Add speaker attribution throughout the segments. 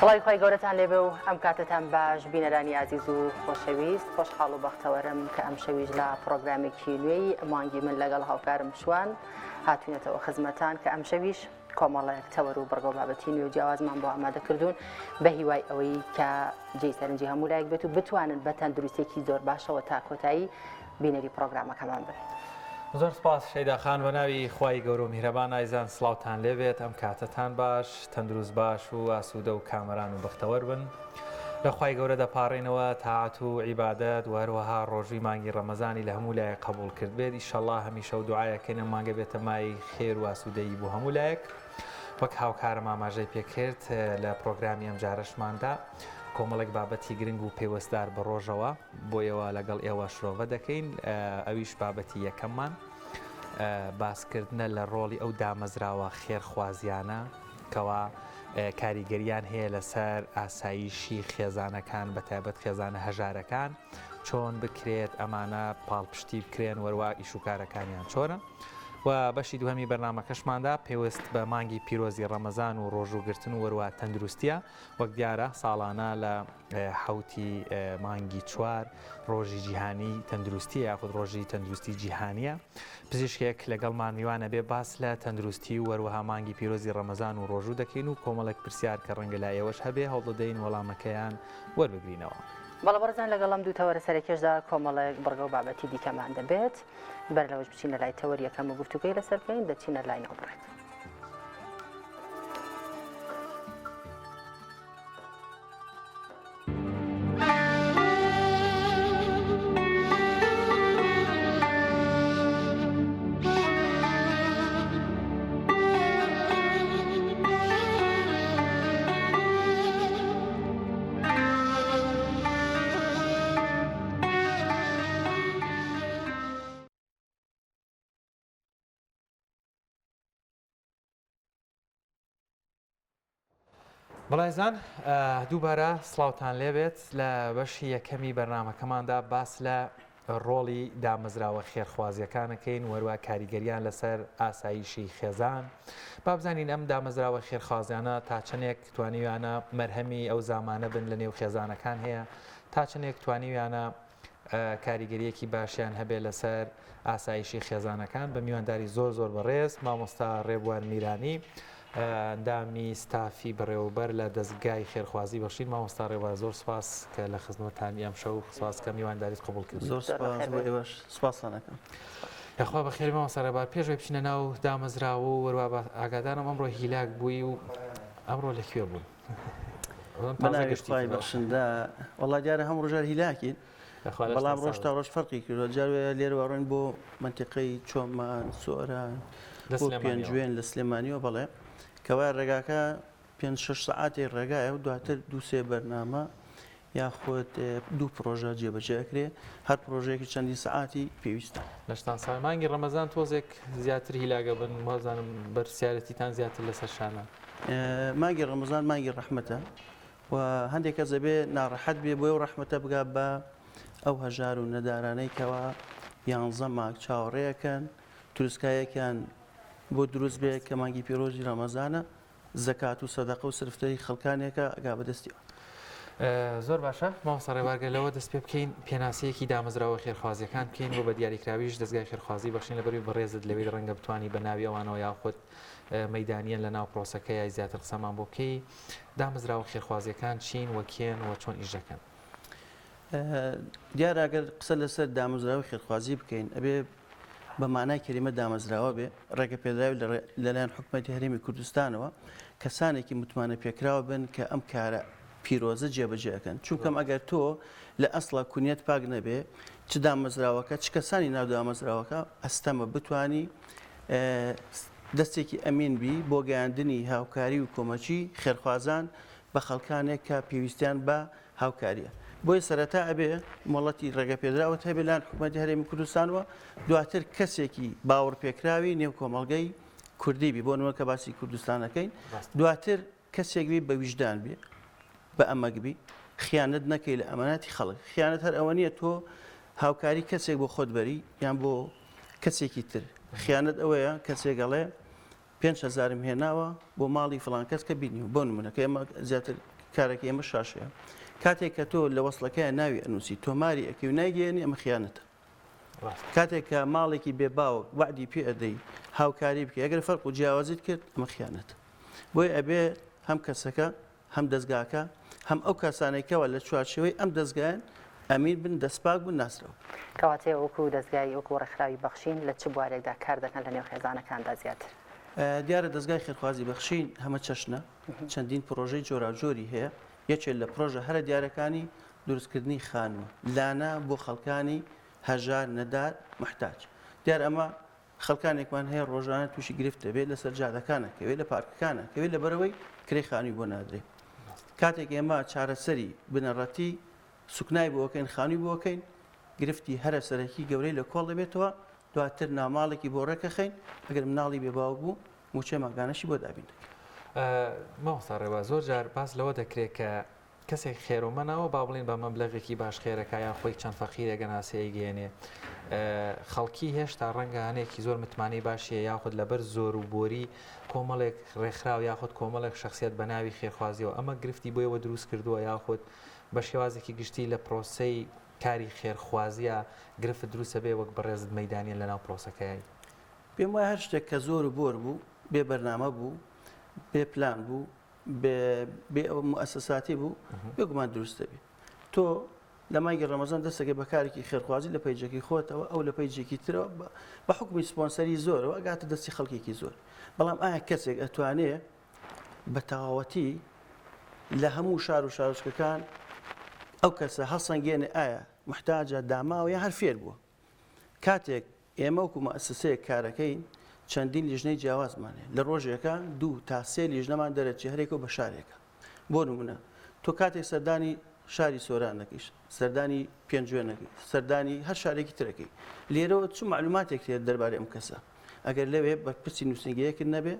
Speaker 1: سڵاوی خۆی گەورەتان لێبێ و ئەم کاتتان باش بینەرانی عزیز و خۆشەویست خۆشحاڵ و بەختەوەرم کە ئەم شەویش لە پرۆگرامێکی نوێی مانگی من لەگەڵ هاوکارم شوان هاتوونێتەوە خزمەتان کە ئەم شەویش کۆمەڵەیەک تەوەر و بەرگەو بابەتی نوێ و جیاوازمان بۆ ئامادە کردوون بە هیوای ئەوەی کە جێی سەرنجی هەموو لایەک بێت و بتوانن بە تەندروستێکی زۆر باشەوە تا کۆتایی بینەری پرۆگرامەکەمان بن.
Speaker 2: زۆر سپاس شەیداخان بە ناوی خوای گەورە و میهرەبان ئایزان سڵاوتان لێبێت ئەم کاتتان باش تەندروست باش و ئاسوودە و کامەران و بەختەوەر بن لە خوای گەورە دەپاڕێنەوە تاعات و عیبادەت و هەروەها ڕۆژوی مانگی ڕەمەزانی لە هەموو لایەک قبول کرد بێت ئیشەڵڵا هەمیشە و دوعایەکەین ئەم مانگە بێتە مای خێر و ئاسوودەیی بۆ هەموو لایەک وەک هاوکارم ئاماژەی پێکرد لە پرۆگرامی ئەم جارەشماندا کۆمەڵێک بابەتی گرنگ و پێوەستدار بە ڕۆژەوە بۆیەوە لەگەڵ ئێوە شرۆڤە دەکەین ئەویش بابەتی یەکەممان باسکردنە لە ڕۆڵی ئەو دامەزراوە خێرخوازیانە کەوا کاریگەریان هەیە لەسەر ئاسایشی خێزانەکان بە تایبەت خێزانە هەژارەکان چۆن بکرێت ئەمانە پاڵپشتی بکرێن وەروە ئیشوکارەکانیان چۆنە و بەشی دوهەمی بەرنامەکەشماندا پێوەست بە مانگی پیرۆزی ڕەمەزان و ڕۆژوگرتن و وەروە تەندروستیە وەک دیارە ساڵانە لە حوتی مانگی چوار ڕۆژی جیهانی تەندروستی یاخود ڕۆژی تەندروستی جیهانیە پزیشکێک لەگەڵمان میوانە بێ باس لە تەندروستی و وەروەها مانگی پیرۆزی ڕەمەزان و ڕۆژوو دەکەین و کۆمەڵێک پرسیار کە ڕەنگە لای ئێوەش هەبێ هەوڵدەدەین وەڵامەکەیان وەربگرینەوە.
Speaker 1: بەڵە بەرزان لەگەڵم دوو تەوەرە سەرەکێشدا کۆمەڵێک بەرگە و بابەتی دیکەمان دەبێت بەر لەوەش بچینە لای تەوەر یەکەم و گفتوگەی لەسەر بکەین دەچینە لای ناوبڕێت.
Speaker 2: بەڵایزان دووبارە سڵاوتان لێبێت لە بەشی یەکەمی بەرنامەکەماندا باس لە ڕۆڵی دامەزراوە خێرخوازیەکانەکەین وەروە کاریگەریان لەسەر ئاسایشی خێزان بابزانین ئەم دامەزراوە خێرخوازیانە تا چەندێک توانیویانە مەرهەمی ئەو زامانە بن لە نێو خێزانەکان هەیە تا چەندێک توانیویانە کاریگەریەکی باشیان هەبێت لەسەر ئاسایشی خێزانەکان بە میوانداری زۆر بەڕێز مامۆستا ڕێبوار میرانی ئەندامی ستافی بەڕێوەبەر لە دەستگای خێرخوازی بەخشین مامۆستا ڕێبوار زۆر سپاس کە لە خزمەتتانی ئەم شەو سپاس کە میوانداریت قبول کرد.
Speaker 3: زۆر سپاسانەکەم.
Speaker 2: یاخوا بەخێر مامۆستا ڕێبوار پێشوەی بچینە ناو دامەزراوە و وەروە ئاگادارم ئەمڕۆ هیلاک بووی و ئەمڕۆ لەکوێ بوون؟
Speaker 3: بەناوی بەخشندا وەڵا دیارە هەم ڕۆژار هیلاکین بەڵام ڕۆژ تا ڕۆژ فەرقی کردوە جارێ لێرە ڕۆین بۆ منتیقەی چۆمان سۆران بۆ پێنجوێن لە سلێمانیەوە بەڵێ کەوا ڕێگاکە 5-6 سعاتی ڕێگایە و دواتر دووسێ بەرنامە یاخود دوو پرۆژە جێبەجێکرێ هەر پرۆژەیەکی چەندی سعاتی پێویستە
Speaker 2: لەشتان ساڵ مانگی ڕەمەزان تۆزێک زیاتر هیلاگە بن وازانم بەرسیارەتیتان زیاتر لەسەر شانە
Speaker 3: مانگی ڕەمەزان مانگی ڕەحمەتە و هەندێک کەس دەبێ ناڕەحەت بێ بۆی و ڕەحمەتە بگا بە ئەو هەژار و نەدارانەی کەوا 11 مانگ چاوەڕێیەکەن تروسکایەکیان بۆ دروست بێ کە مانگی پیرۆزی ڕەمەزانە زەکات و سەدەقە و سرفتەی خەڵکانێکە ئەگا بەدەستیەوە.
Speaker 2: زۆر باشە مامۆستا ڕێبوار لەوە دەست پێ بکەین پێناسەیەکی دامەزراوە خێرخوازیەکان بکەین بۆ بە دیاریکراویش دەستگای خێرخوازی بەخشین لەبەری بەڕێزت لەوێ ڕەنگە بتوانی بە ناوی ئەوانەوە یاخود مەیدانیان لە ناو پرۆسەکە یای زیاتر قسەمان بۆ بکەی دامەزراوە خێرخوازیەکان چین وەکێن و چۆن ئیش دەکەن.
Speaker 3: دیارە ئەگەر قسە لەسەر دامەزراوە خێرخوازی بکەین ئەبێ بە مانای کەریمە دامەزراوە بێ ڕێگە پێدراوی لەلایەن حکومەتی هەرێمی کوردستانەوە کەسانێکی متمانە پێکراوە بن کە ئەم کارە پیرۆزە جێبەجێەکەن چونکەم ئەگەر تۆ لە ئەسڵا کونیەت پاک نەبێ چ دامەزراوەکە چ کەسانی ناو دامەزراوەکە ئەستەمە بتانی دەستێکی ئەمین بی بۆ گەیاندنی هاوکاری و کۆمەچی خێرخوازان بە خەڵکانێک کە پێویستیان بە هاوکاریە. بۆی سەرەتا ئەبێ مۆڵەتی ڕێگە پێدراوە هەبێ لایەن حکومەتی هەرێمی کوردستانەوە دواتر کەسێکی باوەڕ پێکراوی نێو کۆمەڵگەی کوردی بی بۆ نەوە کە باسی کوردستانەکەین دواتر کەسێک بی بە ویژدان بێ بە ئەمەگبی خیانەت نەکەی لە ئەمانەتی خەڵک خیانەت هەر ئەوە نییە تۆ هاوکاری کەسێک بۆ خۆتبەری یان بۆ کەسێکی تر خیانەت ئەوەیە کەسێگەڵێ 5,000 هێناوە بۆ ماڵی فڵان کەس کە بینی بۆ نمونەکە ئێمە زیاتر کارێکی ئێمە شاشەیە کاتێک کە تۆ لە وەسڵەکەی ناوی ئەنووسی تۆماری ئەەکەی و نایگەێنی ئەمە خیانەتە کاتێک کە ماڵێکی بێباوە وعدی پێ ئەدەی هاوکاری بکە ئەگەر فەرق و جیاوازیت کرد ئەمە خیانەت بۆی ئەبێ هەم کەسەکە هەم دەستگاکە هەم ئەو کەسانێکەوە لە چوارچەوەی ئەم دەستگایان ئەمیر بن دەستپاک بوون ناسرەوە
Speaker 1: کەواتێ وەکو دەستگای وەکو ڕێکخراوی بەخشین لە چ بوارێکدا کار دەکەن لە نێو خێزانەکاندا زیاتر
Speaker 3: دیارە دەستگای خێرخوازی بەخشین هەمە چەشنە چەندین پرۆژەی جۆراوجۆری هەیە یەکێک لە پرۆژە هەرە دیارەکانی دروستکردنی خانووە لانە بۆ خەڵکانی هەژار نەدار محتاج دیار ئەمە خەڵکانێکمان هەیە ڕۆژانە تووشی گرفت دەبێت لەسەر جادەکانە کەوێت لە پارکەکانە کەوێت لە بەرەوەی کرێ خانووی بۆ نادرێت کاتێک ئێمە چارەسەری بنەڕەتی سوکنای بۆکەین خانووی بۆکەین گرفتی هەرە سەرەکی گەورەی لە کۆڵ دەبێتەوە دواتر ناماڵێکی بۆ ڕێکەخەین ئەگەر مناڵی بێباو بوو موچێ ماگانەشی بۆ دابین
Speaker 2: ماوەستا ڕێوە زۆر جار باس لەوە دەکرێت کە کەسێک خێرۆمەنەوە با بڵین بە مەبلەغێکی باش خێرەکە یان خۆی چەند فەقیرێگە ناسەیە گەێنێ خەڵکی هێشتا ڕەنگە هەنێکی زۆر متمانی باشیە یاخود لەبەر زۆر و بۆری کۆمەڵێک ڕێکخراو یاخود کۆمەڵێک شخصیت بە ناوی خێرخوازیەوە ئەمە گرفتی بۆیەوە دروست کردووە یاخود بە شێوازێکی گشتی لە پرۆسەی کاری خێرخوازیە گرفت دروستە بێ وەک بەڕێزت مەدانیان لەناو پرۆسەکەی
Speaker 3: پێم وایە هەر شتێک کە زۆر و بۆر بوو بێ بەرنامە بوو بێ پلان بوو بێ ئەو مؤسساتی بوو بێگومان دروستە بێ تۆ لە مانگی ڕەمەزان دەستەکە بەکارێکی خێرخوازی لە پەیجێکی خۆتەوە ئەو لە پەیجێکی ترەوە بە حکمی سپۆنسەری زۆرەوە ئەگاتە دەستی خەڵکێکی زۆر بەڵام ئایا کەسێک ئەتوانێت بە تەواوەتی لە هەموو شار و شارۆچکەکان ئەو کەسە هەڵسەنگێنێ ئایا محتاجە داماوە یا هەر فێر بووە کاتێک ئێمە وەکو مؤسسەیەک کارەکەین چەندین لیژنەی جیاوازمانێ لە ڕۆژێکە 2 تا 3 لیژنەمان دەرەچی هەرێکەوە بە شارێکە بۆ نمونە تۆ کاتێک سەردانی شاری سۆران دەکەیش سەردانی پێنجوێنەکەی سەردانی هەر شارێکی ترەکەی لێرەوە چ معلوماتێک تێ دەربارەی ئەم کەسە ئەگەر لەوێ بە پرسی نووسنگەیەکرد نەبێ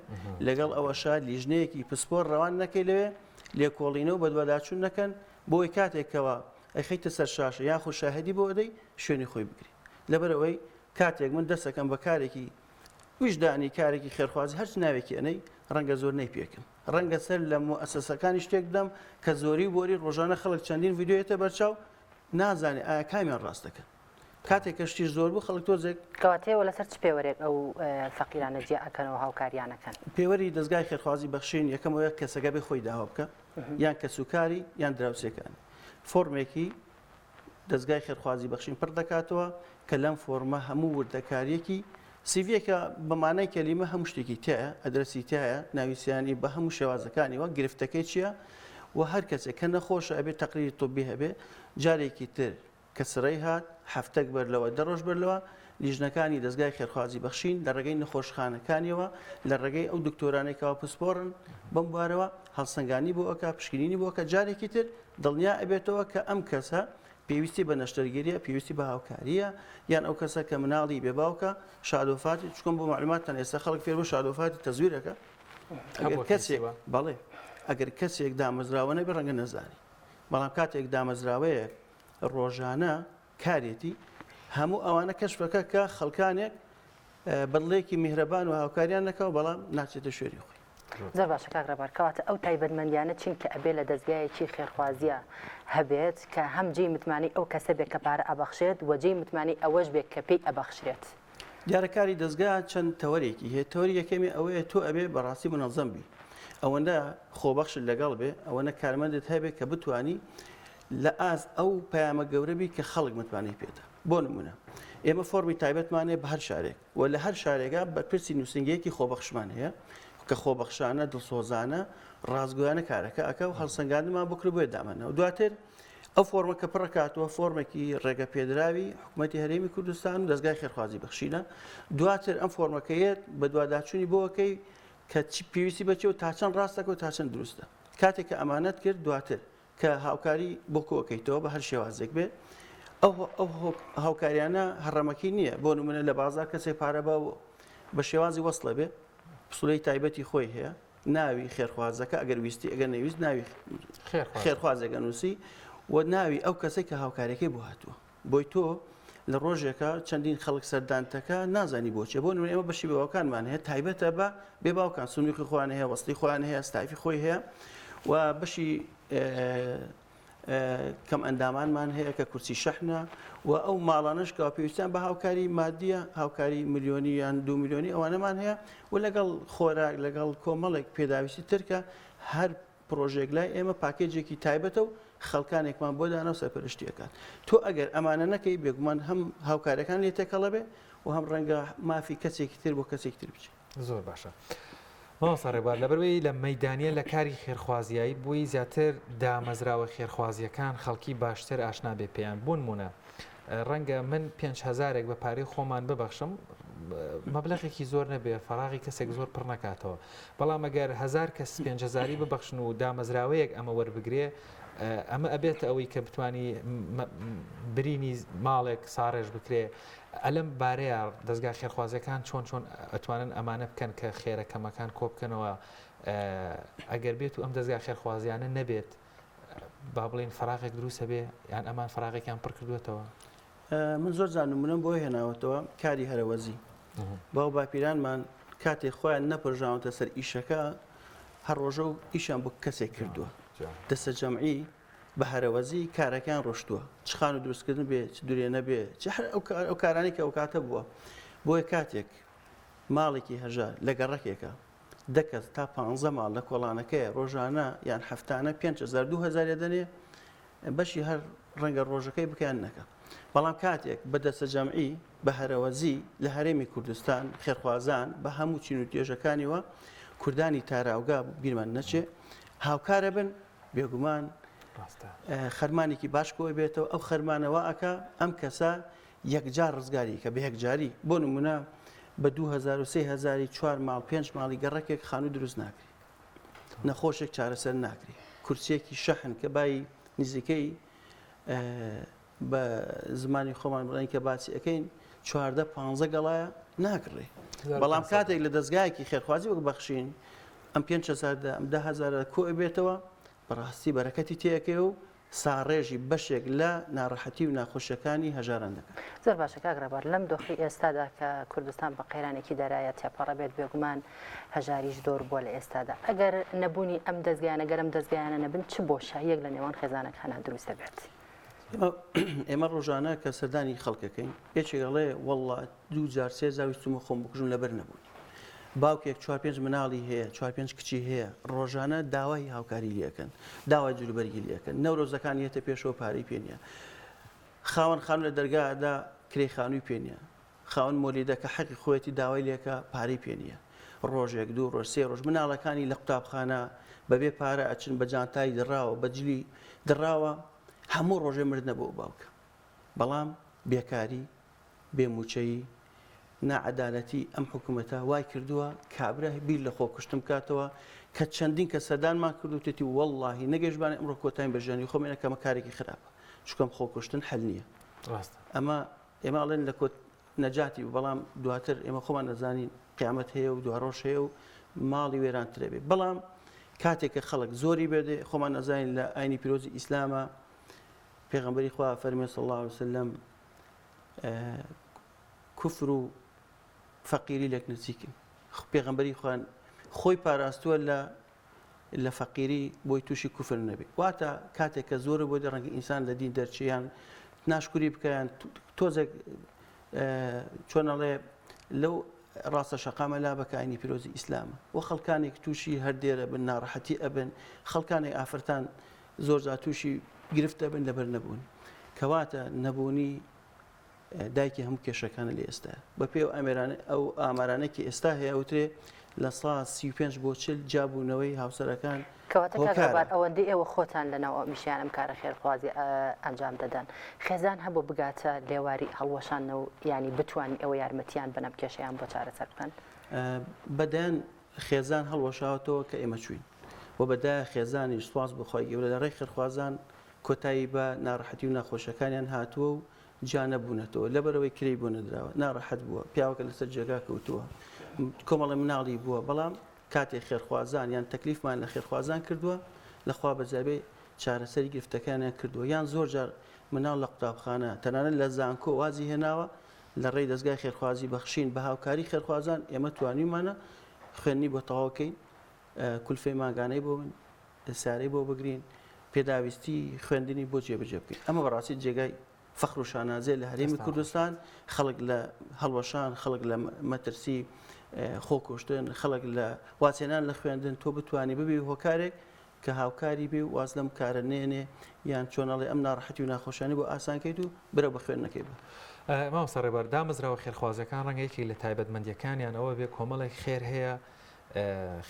Speaker 3: لەگەڵ ئەوە شار لیژنەیەکی پسپۆر ڕەوان نەکەی لەوێ لێکۆڵینەوە بە دوواداچوون نەکەن بۆی کاتێکەوە ئەخەیتە سەر شاشە یاخود شاهدی بۆ ئەدەی شوێنی خۆی بگری لەبەرەوەی کاتێک من دەستەکەم بە کارێکی ویژدانی کارێکی خێرخوازی هەرچ ناوێکی ئەنەی ڕەنگە زۆر نەیپێکم ڕەنگە سەر لە مؤسسەکانی شتێک بدەم کە زۆری بۆری ڕۆژانە خەڵک چەندین ڤیدیۆیەتە بەرچاو نازانێ ئایا کامیان ڕاستەکە کاتێک کە شتی زۆر بوو خەڵک تۆزێک
Speaker 1: کەواتەوە لەسەر چ پێوەرێک ئەو فەقیرانە جیا ئەکەنەوە هاوکاریانەکەن
Speaker 3: پێوەری دەستگای خێرخوازی بەخشین یەکەمەوە کەسەکە بێ خۆی داوا بکە یان کەسوکاری یان دراوسێکانی فۆرمێکی دەستگای خێرخوازی بەخشین پڕ دەکاتەوە کە لەم فۆرمە هەموو وردەکاریەکی سیڤەکە بەمانای کەلیمە هەموو شتێکی تایە ئەدرسی تایە ناویسیانی بە هەموو شێوازەکانی وە گرفتەکەی چییە و هەر کەسێک کە نەخۆشە ئەبێ تەقریری تۆبی هەبێ جارێکی تر کە سرەی هات هەفتەک بەرلەوە دەڕۆژ بەرلەوە لیژنەکانی دەستگای خێرخوازی بەخشین لە ڕێگەی نەخۆشخانەکانیەوە لە ڕێگەی ئەو دکتۆرانێکەوە پسپۆڕن بەم بوارەوە هەڵسەنگانی بۆ ئەوکە پشکنینی بۆکە جارێکی تر دڵنیا ئەبێتەوە کە ئەم کەسە پێویستی بە نەشتەرگیریە پێویستی بە هاوکاریە یان ئەو کەسە کە مناڵی بێباوکە شادۆفاتی چکۆم بۆ معلوماتتان ئێستا خەڵک فێر بۆ شادۆفاتی تەزویرەکە کەسێک بەڵێ ئەگەر کەسێک دامەزراوە نەبێ ڕەنگە نەزانی بەڵام کاتێک دامەزراوەیە ڕۆژانە کارێتی هەموو ئەوانە کەشفەکە کە خەڵکانێک بەڵێکی میهرەبان و هاوکاریان نەکەوە بەڵام ناچێتە شوێری خۆی
Speaker 1: زۆر باشە کاک ڕێبەرکەواتە ئەو تایبەتمەندیانە چینکە ئەبێ لە دەستگایەکی خێرخوازیە هەبێت کە هەم جێی متمانی ئەو کەسە بێت کە پارە ئەبەخشێت و جێی متمانی ئەوەش بێت کە پێی ئەبەخشرێت
Speaker 3: دیارەکاری دەستگا چەند تەوەرێکی هەیە تەوەری یەکەمی ئەوەیە تۆ ئەبێ بەڕاستی منەظەم بی ئەوەندە خۆبەخشت لەگەڵ بێ ئەوەنە کارمەندت هەبێت کە بتوانی لە ئاز ئەو پەیامە گەورەبی کە خەڵک متمانی پێدا بۆ نمونە ئێمە فۆرمی تایبەتمانێ بە هەر شارێک و لە هەر شارێکە بەرپرسی نووسنگەیەکی خۆبەخشمان هەیە کە خۆبەخشانە دڵسۆزانە ڕازگویانە کارەکە ئەکە و هەڵسەنگاندمان بکرد بۆیە دامەنەوە دواتر ئەو فۆرمە کە پڕکاتەوە فۆرمێکی ڕێگە پێدراوی حکوومەتی هەرێمی کوردستان و دەستگای خێرخوازی بەخشینە دواتر ئەم فۆرمەکەیەت بە دوواداچوونی بۆەکەی کە پێویستی بەچێ و تا چەند ڕاستەکە و تا چەند دروستە کاتێک کە ئەمانەت کرد دواتر کە هاوکاری بۆ کۆکەیتەوە بە هەر شێوازێک بێ ئەو هاوکاریانە هەڕەمەکی نییە بۆ نمونە لە بازار کەسێک پارە بە شێوازی وەسڵە بێ پسوولەی تایبەتی خۆی هەیە ناوی خێرخوازەکە ئەگەر ویستی ئەگەر نەویست ناوی خێرخوازێکە نووسی و ناوی ئەو کەسێک کە هاوکارەکەی بۆ هاتووە بۆی تۆ لە ڕۆژێکە چەندین خەڵک سەردانتەکە نازانی بۆچێ بۆ نمونە ئێمە بەشی بێباوکانمان هەیە تایبەتە بە بێباوکان سنووکی خۆیان هەیە وەسڵی خۆیان هەیە ستایفی خۆی هەیە و بەشی کەم ئەندامانمان هەیە کە کورسی شەحنە و ئەو ماڵانش کە پێویستیان بە هاوکاری مادیە هاوکاری ملیۆنی یان 2 میلیۆنی ئەوانەمان هەیە و لەگەڵ خۆراک لەگەڵ کۆمەڵێک پێداویستی ترکە هەر پرۆژێک لای ئێمە پاکێجێکی تایبەتە و خەڵکانێکمان بۆ دانا و سەرپەرشتیەکان تۆ ئەگەر ئەمانە نەکەی بێگومان هەم هاوکارەکان لێ تێکەڵە بێ و هەم ڕەنگە مافی کەسێکی تر بۆ کەسێکی تر بچێت.
Speaker 2: زۆر باشە. ماوەسەڕێبار لەبەرەوەی لە مەیدانیە لە کاری خێرخوازیایی بووی زیاتر دامەزراوە خێرخوازیەکان خەڵکی باشتر ئاشنا بێ پێیان بوون مونە ڕەنگە من 5,000 بە پارەی خۆمان ببەخشم مەبلەغێکی زۆر نەبێ فراغی کەسێک زۆر پڕ نکاتەوە بەڵام ئەگەر 1000 کەس 5,000 ببەخشن و دامەزراوەیەک ئەمە وەربگرێ ئەمە ئەبێت ئەوەی کە بتانی برینی ماڵێک ساڕێژ بکرێ ئەلم بارەیە دەستگا خێرخوازیەکان چۆن ئەتوانن ئەمانە بکەن کە خێرەکەمەکان کۆ بکەنەوە ئەگەر بێت و ئەم دەستگا خێرخوازیانە نەبێت با بڵێن فراغێک دروستە بێ یان ئەمان فراغێکیان پڕ کردوێتەوە.
Speaker 3: من زۆر زانومونم بۆ هێناوەتەوە کاری هەرەوەزی باو باپیرانمان کاتێک خۆیان نەپڕژاوەتە سەر ئیشەکە هەر ڕۆژە و ئیشان بۆ کەسێک کردووە دەستە جەمعی بە هەرەوەزی کارەکان ڕۆشتووە چخان و دروستکردن بێ دوورێ نەبێ ئەو کارانی کە ئەو کاتە بووە بۆیە کاتێک ماڵێکی هەژار لە گەڕەکێکە دەکەس تا 15 ماڵ لە کۆڵانەکەی ڕۆژانە یان هەفتانە 5,000 دەنێ بەشی هەر ڕەنگە ڕۆژەکەی بکەیان نەکە بەڵام کاتێک بە دەستە جەمعی بە هەرەوەزی لە هەرێمی کوردستان خێرخوازان بە هەموو چین و توێژەکانیوە کوردانی تاراوگا بیرمان نەچێ هاوکارە بن بێگومان خەرمانێکی باشکۆی بێتەوە ئەو خەرمانەوە ئەکا ئەم کەسە یەکجار ڕزگاری کە بە یەکجاری بۆ نمونە بە 2,000 و 3,000 4 ماڵ 5 ماڵی گەڕەکێک خانوو دروست ناکری نەخۆشێک چارەسەر ناکری کورسێکی شەحن کە بای نزیکەی بە زمانی خۆمان بڵێن کە باسی ئەەکەین 14-15 گەڵایە ناکڕێ بەڵام کاتێک لە دەستگایەکی خێرخوازی وەک بەخشین ئەم 5,000 ئەم 10,000 کۆ بێتەوە بەڕاستی بەرەکەتی تێەکەی و ساڕێژی بەشێک لە ناڕەحەتی و ناخۆشیەکانی هەژاران دەکەن.
Speaker 1: زۆر باشە کاگڕەبار لەم دۆخی ئێستادا کە کوردستان بە قەیرانێکی دەرایە تێپەڕە بێت بێگومان هەژاریش دۆر بووە لە ئێستادا ئەگەر نەبوونی ئەم دەستگایانە گەرم دەستگایانە نەبن چ بۆشاییەک لە نێوان خێزانەکانە دروست دەبێت.
Speaker 3: ئێمە ڕۆژانە کە سەردانی خەڵکەکەین یەکێکڵێ وەڵڵا 2 3 زاویستمە خۆم بکوژم لەبەر نەبوون باوکێک 4-5 مناڵی هەیە 4-5 کچی هەیە ڕۆژانە داوای هاوکاری لەکەن داوای جلوبەرگی لەکەن نەورۆزەکان یەتە پێشەوە پارەی پێنیە خاوەن خانوو لە دەرگادا کرێ خانووی پێنیە خاوەن مۆلیدە کە حەقی خۆەتی داوای لێکە پارەی پێنیە ڕۆژێک 2 ڕۆژ 3 ڕۆژ مناڵەکانی لە قوتابخانە بەبێ پارە ئەچن بە جانتای دراوە بەجلی دراوە هەموو ڕۆژێ مردنە بۆ باوکە بەڵام بێکاری بێموچەیی نائەدالەتی ئەم حکوومەتە وای کردووە کابرا بیر لە خۆکوشتم کاتەوە کە چەندین کە سەدانمان کردوتێتی وەڵڵاهی نەگەشتبانێ ئەمڕۆ کۆتایی بەژانی خۆمێنەکەمە کارێکی خراپە چکەم خۆکوشتن حەل نییە ئەمە ئێماڵێن لە کۆت نەجاتی بەڵام دواتر ئێمە خۆمان نەزانین قیامەت هەیە و دوڕۆژ هەیە و ماڵی وێرانترە بێت بەڵام کاتێک کە خەڵک زۆری بێدێ خۆمان نەزانین لە ئاینی پیرۆزی ئیسلامە پێغەمبەری خوا فەرمێ صلی الله علیه وسلم کوفر و فەقیری لێک نزیکن پێغەمبەری خوان خۆی پاراستووە لە فەقیری بۆی تووشی کوفر نەبێت واتە کاتێک کە زۆر بۆ ڕەنگە ئینسان لە دین دەرچیان ناشکوری بکەیان تۆزێک چۆنەڵێ لەو ڕاستە شەقامە لا بەکانی پیرۆزی ئیسلامە و خەڵکانێک تووشی هەردێرە بن ناڕەحەتی ئەبن خەڵکانێک ئافرەتان زۆر جا تووشی گرفتە بن لەبەر نەبوون کەواتە نەبوونی دایکی هەموو کێشەکانە لە ئێستا بە پێ ئەو ئامارانێکی ئێستا هەیە وترێ لە 35 بۆ 40 جابوونەوەی هاوسەرەکان
Speaker 1: کەواتە کاگڕەبار ئەوەندەی ئێوە خۆتان لەناو میشیان ئەم کارە خێرخوازی ئەنجام دەدەن خێزان هەبوو بگاتە لێواری هەڵوەشان و ینی بتوانین ئەوە یارمەتیان بنەم کێشەیان بۆ چارەسەر بکەن
Speaker 3: بەدەیان خێزان هەڵوەشاوەتەوە کە ئێمە چوین و بەدای خێزانی سواز بخوای گەورە لە ڕێی خێرخوازان کۆتایی بە ناڕەحەتی و ناخۆشەکانیان هاتووە و جانە بوونەتەوە لەبەرەوەی کری بۆ نەدراوە ناڕەحەت بووە پیاوەکە لەسەر جێگا کەوتووە کۆمەڵی مناڵی بووە بەڵام کاتێک خێرخوازان یان تەکلیفمان لە خێرخوازان کردووە لەخوا بەزابێ چارەسەری گرفتەکانیان کردووە یان زۆر جار مناڵ لە قوتابخانە تەنانەت لە زانکۆ وازی هێناوە لە ڕێی دەستگای خێرخوازی بەخشین بە هاوکاری خێرخوازان ئێمە توانیمانە خوێنی بۆ تەواوکەین کولفەی ماگانەی بۆ من سارەی بۆ بگرین پێداویستی خوێندنی بۆ جێبەجێ بکەین. ئەمە بەڕاستی جێگای فەخر و شانازێ لە هەرێمی کوردستان، خەڵک لە هەڵوەشان، خەڵک لە مەترسی خۆکوشتن، خەڵک لە واچێنان لە خوێندن تۆ بتوانانی ببی هۆکارێک کە هاوکاری بێ و واز لەم کارە نێنێ یان چۆنەڵێ ئەم ناڕەحەتی و ناخۆشیانی بۆ ئاسانکەیت و برە بە خوێندنەکەی بە.
Speaker 2: مامۆستا ڕێبەر دامەزراوە خێرخوازەکان ڕەنگەیەکی لە تایبەتمەندیەکانیان ئەوە بێ کۆمەڵێک خێر هەیە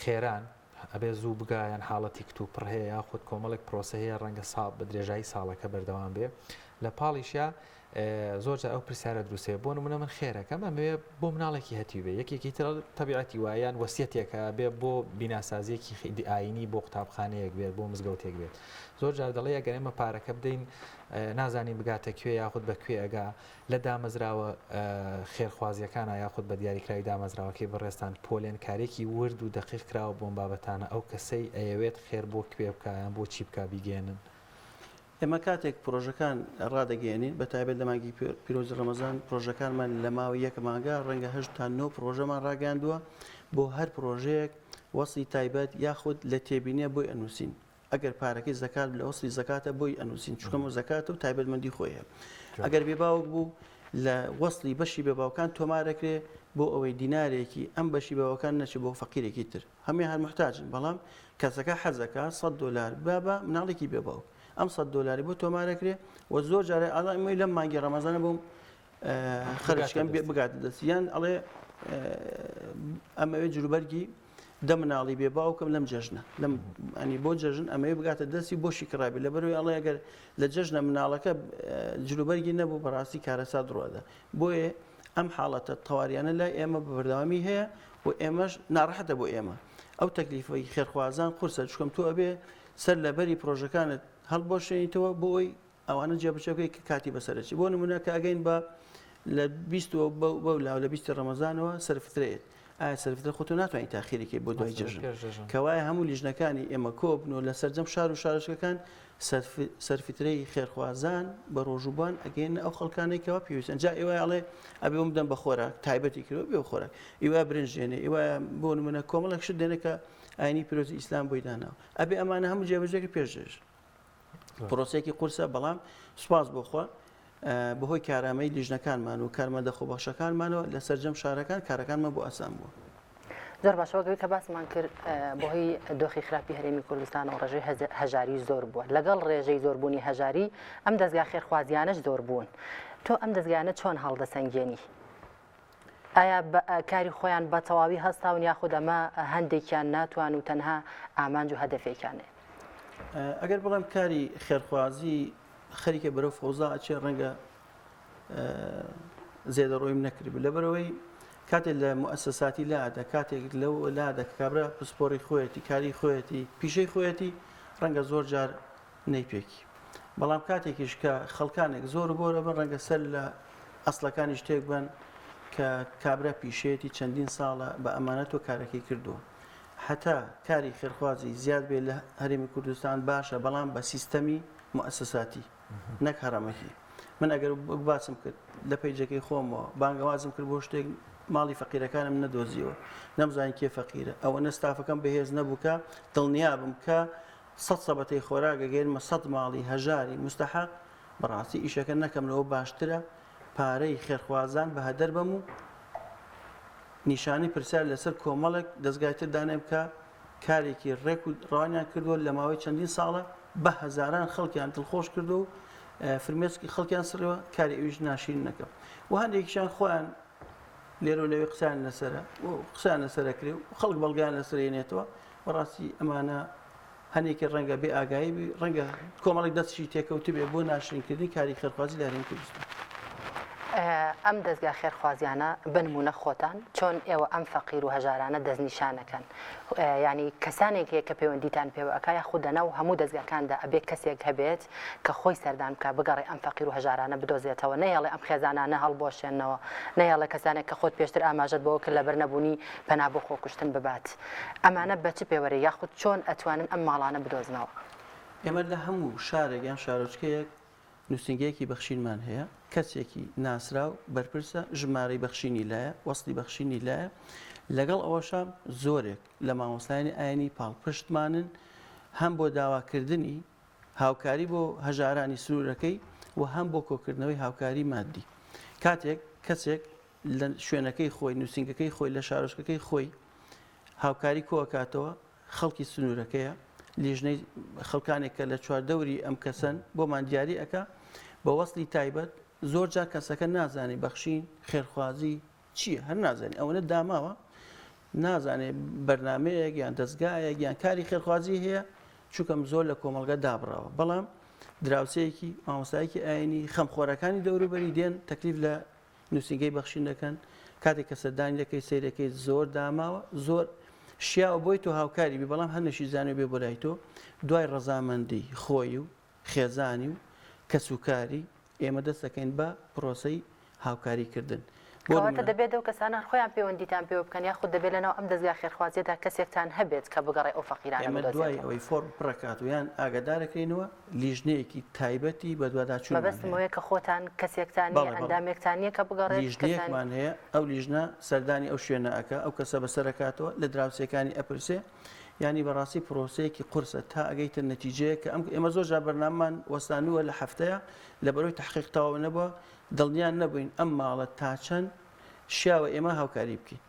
Speaker 2: خێران ئەبێ زوو بگایان حاڵەتی کتوپڕ هەیە یاخود کۆمەڵێک پرۆسە هەیە ڕەنگە ساڵ بە درێژایی ساڵەکە بەردەوام بێ لە پاڵیشیا زۆرجار ئەو پرسیارە دروسێ بۆ نمونە من خێرەکەم ئەمەوێ بۆ مناڵێکی هەتیوێ یەکێکی تر تەبیعەتی وایان وەسیەتێکە بێ بۆ بیناسازیەکی ئاینی بۆ قوتابخانەیەک بێت بۆ مزگەوتێک بێت زۆرجار دەڵێ ئەگەر ئێمە پارەکە بدەین نازانین بگاتە کوێ یاخود بە کوێ ئەگا لە دامەزراوە خێرخوازیەکانە یاخود بە دیاریکراوی دامەزراوەکەی بەڕێستان پۆلێن کارێکی ورد و دقیق کراوە بۆم بابەتانە ئەو کەسەی ئەیەوێت خێر بۆ کوێ بکایان بۆ چی بکا بیگێنن.
Speaker 3: ئێمە کاتێک پرۆژەکان ڕادەگەێنین بە تایبەت لە مانگی پیرۆزی ڕەمەزان پرۆژەکانمان لە ماوەی یەک مانگا ڕەنگە 8 تا 9 پرۆژەمان ڕاگەاندووە بۆ هەر پرۆژەیەک وەسڵی تایبەت یاخود لە تێبینیە بۆی ئەنووسین. ئەگەر پارەکەی زەکات لە وەسڵی زەکاتە بۆی ئەنووسین چکەم و زەکات و تایبەتمەندی خۆیە. ئەگەر بێباوک بوو لە وەسڵی بەشی بێباوکان تۆمارەکرێ بۆ ئەوەی دینارێکی ئەم بەشی بێباوکان نەچێت بۆ فەقیرێکی تر هەمووی هەر محتاجن بەڵام کەسەکە حەزەکە $100 بابە مناڵێکی بێباوک ئەم $100 بۆ تۆمارەکرێ و زۆر جارێ ئەڵی لەم مانگی ڕەمەزانە بۆم خەرجکەم بگاتە دەستیان ئەڵێ ئەمەوێ جلوبەرگی دە مناڵی بێ باوکم لەم جەژنە لەم ئەنی بۆ جەژن ئەمەوێ بگاتە دەستی بۆشی کڕابی لە بەروی ئەڵێ ئەگەر لە جەژنە مناڵەکە جلوبەرگی نەبوو بەڕاستی کارەسا دڕوەدا بۆیە ئەم حاڵەتە تەواریانە لای ئێمە بەبەردەوامی هەیە و ئێمەش ناڕەحەتە بۆ ئێمە ئەو تەکلیفەی خێرخوازان قورسە چکەم تو ئەبێ سەر لەبەری پرۆژەکانت هەڵبۆشێنیتەوە بۆ ئەوی ئەوانە جێبەجێبکەی کە کاتی بەسەرەچی بۆ نمونە کە ئەگەین بە لە 20 بەو لاو لە 20 ڕەمەزانەوە سەرفترێت ئایا سەرفتر خۆتۆ ناتوانین تاخیرێکی بۆ دوای جەژن کەوایە هەموو لیژنەکانی ئێمە کۆبنەوە لە سەرجەم شار و شارشەکان سەرفترەی خێرخوازان بە ڕۆژوبان ئەگەین ئەو خەڵکانێکەوە پێویستن جا ئێوە ئەڵێ ئەبێ بدەن بە خۆراک تایبەتی کردەوە بێ خۆراک ئیوا برنجێنێ ئێوە بۆ نمونە کۆمەڵێک شت دێنێکە ئاینی پیرۆزی ئیسلام بۆی داناوە ئەبێ ئەمانە هەموو جێبەجێکی پێشێش پرۆسێکی قورسە بەڵام سوپاس بۆخوا بەهۆی کارامەی لیژنەکانمان و کارمەندە خۆبەخشەکانمانەوە لە سەرجەم شارەکان کارەکانمان بۆ ئاسان بووە.
Speaker 1: زۆر باشەوەگەوی کە باسمان کرد بەهۆی دۆخی خراپی هەرێمی کوردستان و ڕێژەی هەژاری زۆر بووە لەگەڵ ڕێژەی زۆربوونی هەژاری ئەم دەستگا خێرخوازیانەش زۆر بوون تۆ ئەم دەستگانە چۆن هەڵدەسەنگێنی؟ ئایا کاری خۆیان بە تەواوی هەستاون یاخود ئەمە هەندێکیان ناتوان و تەنها ئامانج و هەدەفێکیانێ؟
Speaker 3: ئەگەر بڵێم کاری خێرخوازی خەریکە بەرەو فەوزا ئەچێ ڕەنگە زێدەڕۆیم نەکرد لەبەرەوەی کاتێک لە موسساتی لادا کاتێک لەو لادا کابرا پسپۆڕی خۆیەتی کاری خۆیەتی پیشەی خۆیەتی ڕەنگە زۆر جار نەیپێکی بەڵام کاتێکیش کە خەڵکانێک زۆر بۆرە بن ڕەنگە سەر لە ئەسڵەکانی شتێک بن کە کابرا پیشەیەتی چەندین ساڵە بە ئەمانەت و کارەکەی کردووە هەتا کاری خێرخوازی زیاد بێت لە هەرێمی کوردستان باشە بەڵام بە سیستەمی موسساتی نەک هەرەمەکی من ئەگەر باسم کرد لە پەیجەکەی خۆمەوە بانگەوازم کرد بۆ شتێک ماڵی فەقیرەکانم نەدۆزیەوە نەمزانین کێ فەقیرە ئەوە نەستافەکەم بەهێز نەبووکە دڵنیابم کە 100 سەبەتەی خۆراگەگەێنمە 100 ماڵی هەژاری مستەحەق بەڕاستی ئیشەکە نەکەم لەوە باشترە پارەی خێرخوازان بە هەدەر بەم و نیشانی پرسیار لەسەر کۆمەڵێک دەستگایتر دانێ بکە کارێکی ڕێک و ڕوانیان کردووە لە ماوەی چەندین ساڵە بە هەزاران خەڵکیان دڵخۆش کردو و فرمێسکی خەڵکیان سڕەوە کاری ئەویش ناشین نەکەم و هەندێکیشان خۆیان لێرە و لەوێ قسان لەسرە و قسان لەسەرەکرێ و خەڵک بەڵگیان لەسەرێنێتەوە بەڕاستی ئەمانە هەنێکی ڕەنگە بێ ئاگایی ڕەنگە کۆمەڵێک دەستشی تێکەوتی بێ بۆ ناشرینکردنی کاری خێرخوازی لە هەرێمی کوردستان.
Speaker 1: ئەم دەستگا خێرخوازیانە بنمونە خۆتان چۆن ئێوە ئەم فەقیر و هەژارانە دەستنیشانەکەن ینی کەسانێک هەیە کە پەیوەندیتان پێوە ئەکای خودەنە و هەموو دەستگاکاندا ئەبێ کەسێک هەبێت کە خۆی سەردان بکە بگەڕێ ئەم فەقیر و هەژارانە بدۆزێتەوە نەیەڵێ ئەم خێزانانە هەڵبۆشێنەوە نەیەڵێ کەسانێک کە خۆت پێشتر ئاماژەت بەوە کرد لەبەر نەبوونی پەنا بۆ خۆکوشتن ببات ئەمانە بە چ پێوەرە یاخود چۆن ئەتوانن ئەم ماڵانە بدۆزنەوە؟
Speaker 3: ئێمە لە هەموو شارێک یان شارۆچکەیەک نووسنگەیەکی بەخشینمان هەیە کەسێکی ناسراو بەرپرسە ژمارەی بەخشینی لایە وەسڵی بەخشینی لایە لەگەڵ ئەوەشە زۆرێک لە مامۆستایانی ئاینی پاڵپشتمانن هەم بۆ داواکردنی هاوکاری بۆ هەژارانی سنوورەکەی و هەم بۆ کۆکردنەوەی هاوکاری مادی. کاتێک کەسێک لە شوێنەکەی خۆی نووسنگەکەی خۆی لە شارۆچکەکەی خۆی هاوکاری کۆکاتەوە خەڵکی سنوورەکەیە لیژنەی خەڵکانێک کە لە چواردەوری ئەم کەسن بۆمان دیاری ئەکا بە وەستی تایبەت زۆر جار کەسەکە نازانێ بەخشین خێرخوازی چییە هەر نازانێت ئەوەنە داماوە نازانێت بەرنمەیەک یان دەستگایەک یان کاری خێرخوازی هەیە چووکەم زۆر لە کۆمەلگە دابڕاوە بەڵام دراوسەیەکی مامۆستایەکی ئاینی خەمخۆرەکانی دەوروبەری دێن تەکلیف لە نووسنگەی بەخشین دەکەن کاتێک کە سەردانی دەکەی سیرەکەی زۆر داماوە زۆر شیاوە بۆی تۆ هاوکاری بی بەڵام هەرنەشی زانێ بێ بۆ لای تۆ دوای ڕەزامەندی خۆی و خێزانی و کەسوکاری ئێمە دەست دەکەین بە پرۆسەی هاوکاریکردن.
Speaker 1: کەواتە دەبێت ئەو کەسانە خۆیان پەیوەندیتان پێ بکەن یاخود دەبێت لەناو ئەم دەستگا خێرخوازیەدا کەسێکتان هەبێت کە بگەڕێ ئەو فەقیرانە
Speaker 3: ئێمە دوای ئەوەی فۆرم پڕکات و یان ئاگادارەکەینەوە لیژنەیەکی تایبەتی بە دوواداچوون
Speaker 1: مەبەستمەوەیە کە خۆتان کەسێکتانی ئەندامێکتان نییە کە بگەڕێت
Speaker 3: لیژنەیەکمان هەیە ئەو لیژنە سەردانی ئەو شوێنە ئەکە ئەو کەسە بەسەرکاتەوە لە دراوسەکانی ئەپرسێ ینی بەڕاستی پرۆسەیەکی قورسە تا ئەگەیتە نەتیجەیە کە ئێمە زۆر جا بەرناممان وەستانووە لە هەفتەیە لە بەرەوەی تحقیق تەواو نەبووە دڵنیان نەبووین ئەم ماڵە تا چەند شیاوە ئێمە هاوکاری بکەین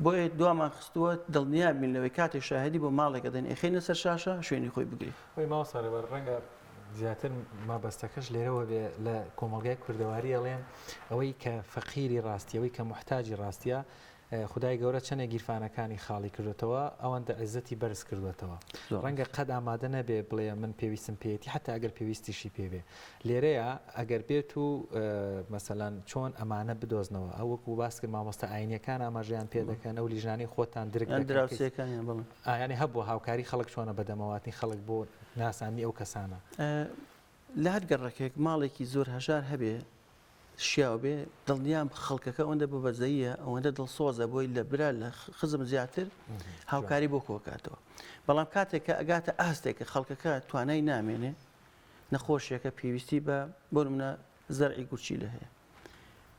Speaker 3: بۆیە دوامان خستووە دڵنیا بینەوەی کاتێک شاهدی بۆ ماڵێکە دەن ئەخینە سەر شاشە شوێنی خۆی بگری
Speaker 2: خۆی ماوەسەرەوە ڕەنگە زیاتر مابەستەکەش لێرەوە بێ لە کۆمەڵگای کوردەواری ئەڵێن ئەوەی کە فەقیری ڕاستیەوەی کە محتاجی ڕاستیە خدای گەورە چەندێک گیرفانەکانی خاڵی کردوێتەوە ئەوەندە عزەتی بەرز کردوێتەوە ڕەنگە قەت ئامادە نەبێ بڵێ من پێویستم پێێتی حتا ئەگەر پێویستیشی پێبێ لێرەیە ئەگەر بێت و مەسەلاەن چۆن ئەمانە بدۆزنەوە ئەو وەکو باس کرد مامۆستا ئاینیەکان ئاماژیان پێ دەکەن ئەو لیژانەی خۆتان
Speaker 3: درکراوسەکانیان بڵێن
Speaker 2: ئاینی هەبوو هاوکاری خەڵک چۆنە بەدەمەواتنی خەڵک بۆ ناسانی ئەو کەسانە
Speaker 3: لە هەر گەڕەکێک ماڵێکی زۆر هەژار هەبێ شیاو بێ دڵنیام خەڵکەکە ئەوەندە بەبەزەیە ئەوەندە دڵسۆزە بۆی لە برا لە خزم زیاتر هاوکاری بۆ کۆکاتەوە بەڵام کاتێک کە ئەگاتە ئاستێک کە خەڵکەکە توانای نامێنێ نەخۆشیەکە پێویستی بە بۆ منە زەرعی گوچی لە هەیە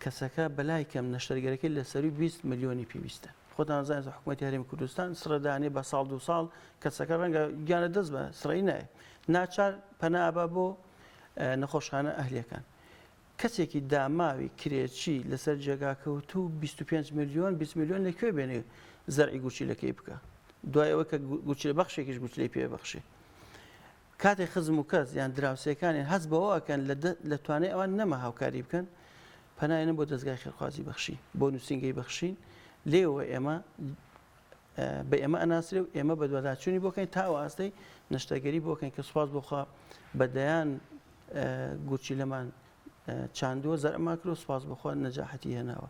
Speaker 3: کەسەکە بەلای کەم نەشتەرگەرەکەی لە سەری 20 ملیۆنی پێویستە خۆتان زانێت حکوومەتی هەرێمی کوردستان سڕدانێ بە ساڵ دو ساڵ کەسەکە ڕەنگە گیانە دەست بە سڕی نایە ناچار پەنابە بۆ نەخۆشخانە ئەهلیەکان کەسێکی داماوی کرێچی لەسەر جێگاکەوت و 25 میلیۆن 20 میلیۆن لەکوێ بێنێ زەرعی گوچیلەکەی بکە دوای ئەوە کە گوچی بەخشێکیش گوچلەی پێبەخشێ کاتێک خزم و کەس یان دراوسەکانیان هەست بەوەکەن لە توانای ئەوان نەما هاوکاری بکەن پەنایەنە بۆ دەستگای خێرخوازی بەخشی بۆ نووسنگەی بەخشین لێەوە ئێمە بە ئێمە ئەناسرێ و ئێمە بە دوواداچوونی بۆکەین تا ئاستەی نەشتەگەری بۆکەین کە سوپاس بۆخوا بەدەیان گوچی لەمان چاندووە زەرماکرۆ سوپاس بخوا نەجاحەتی هێناوە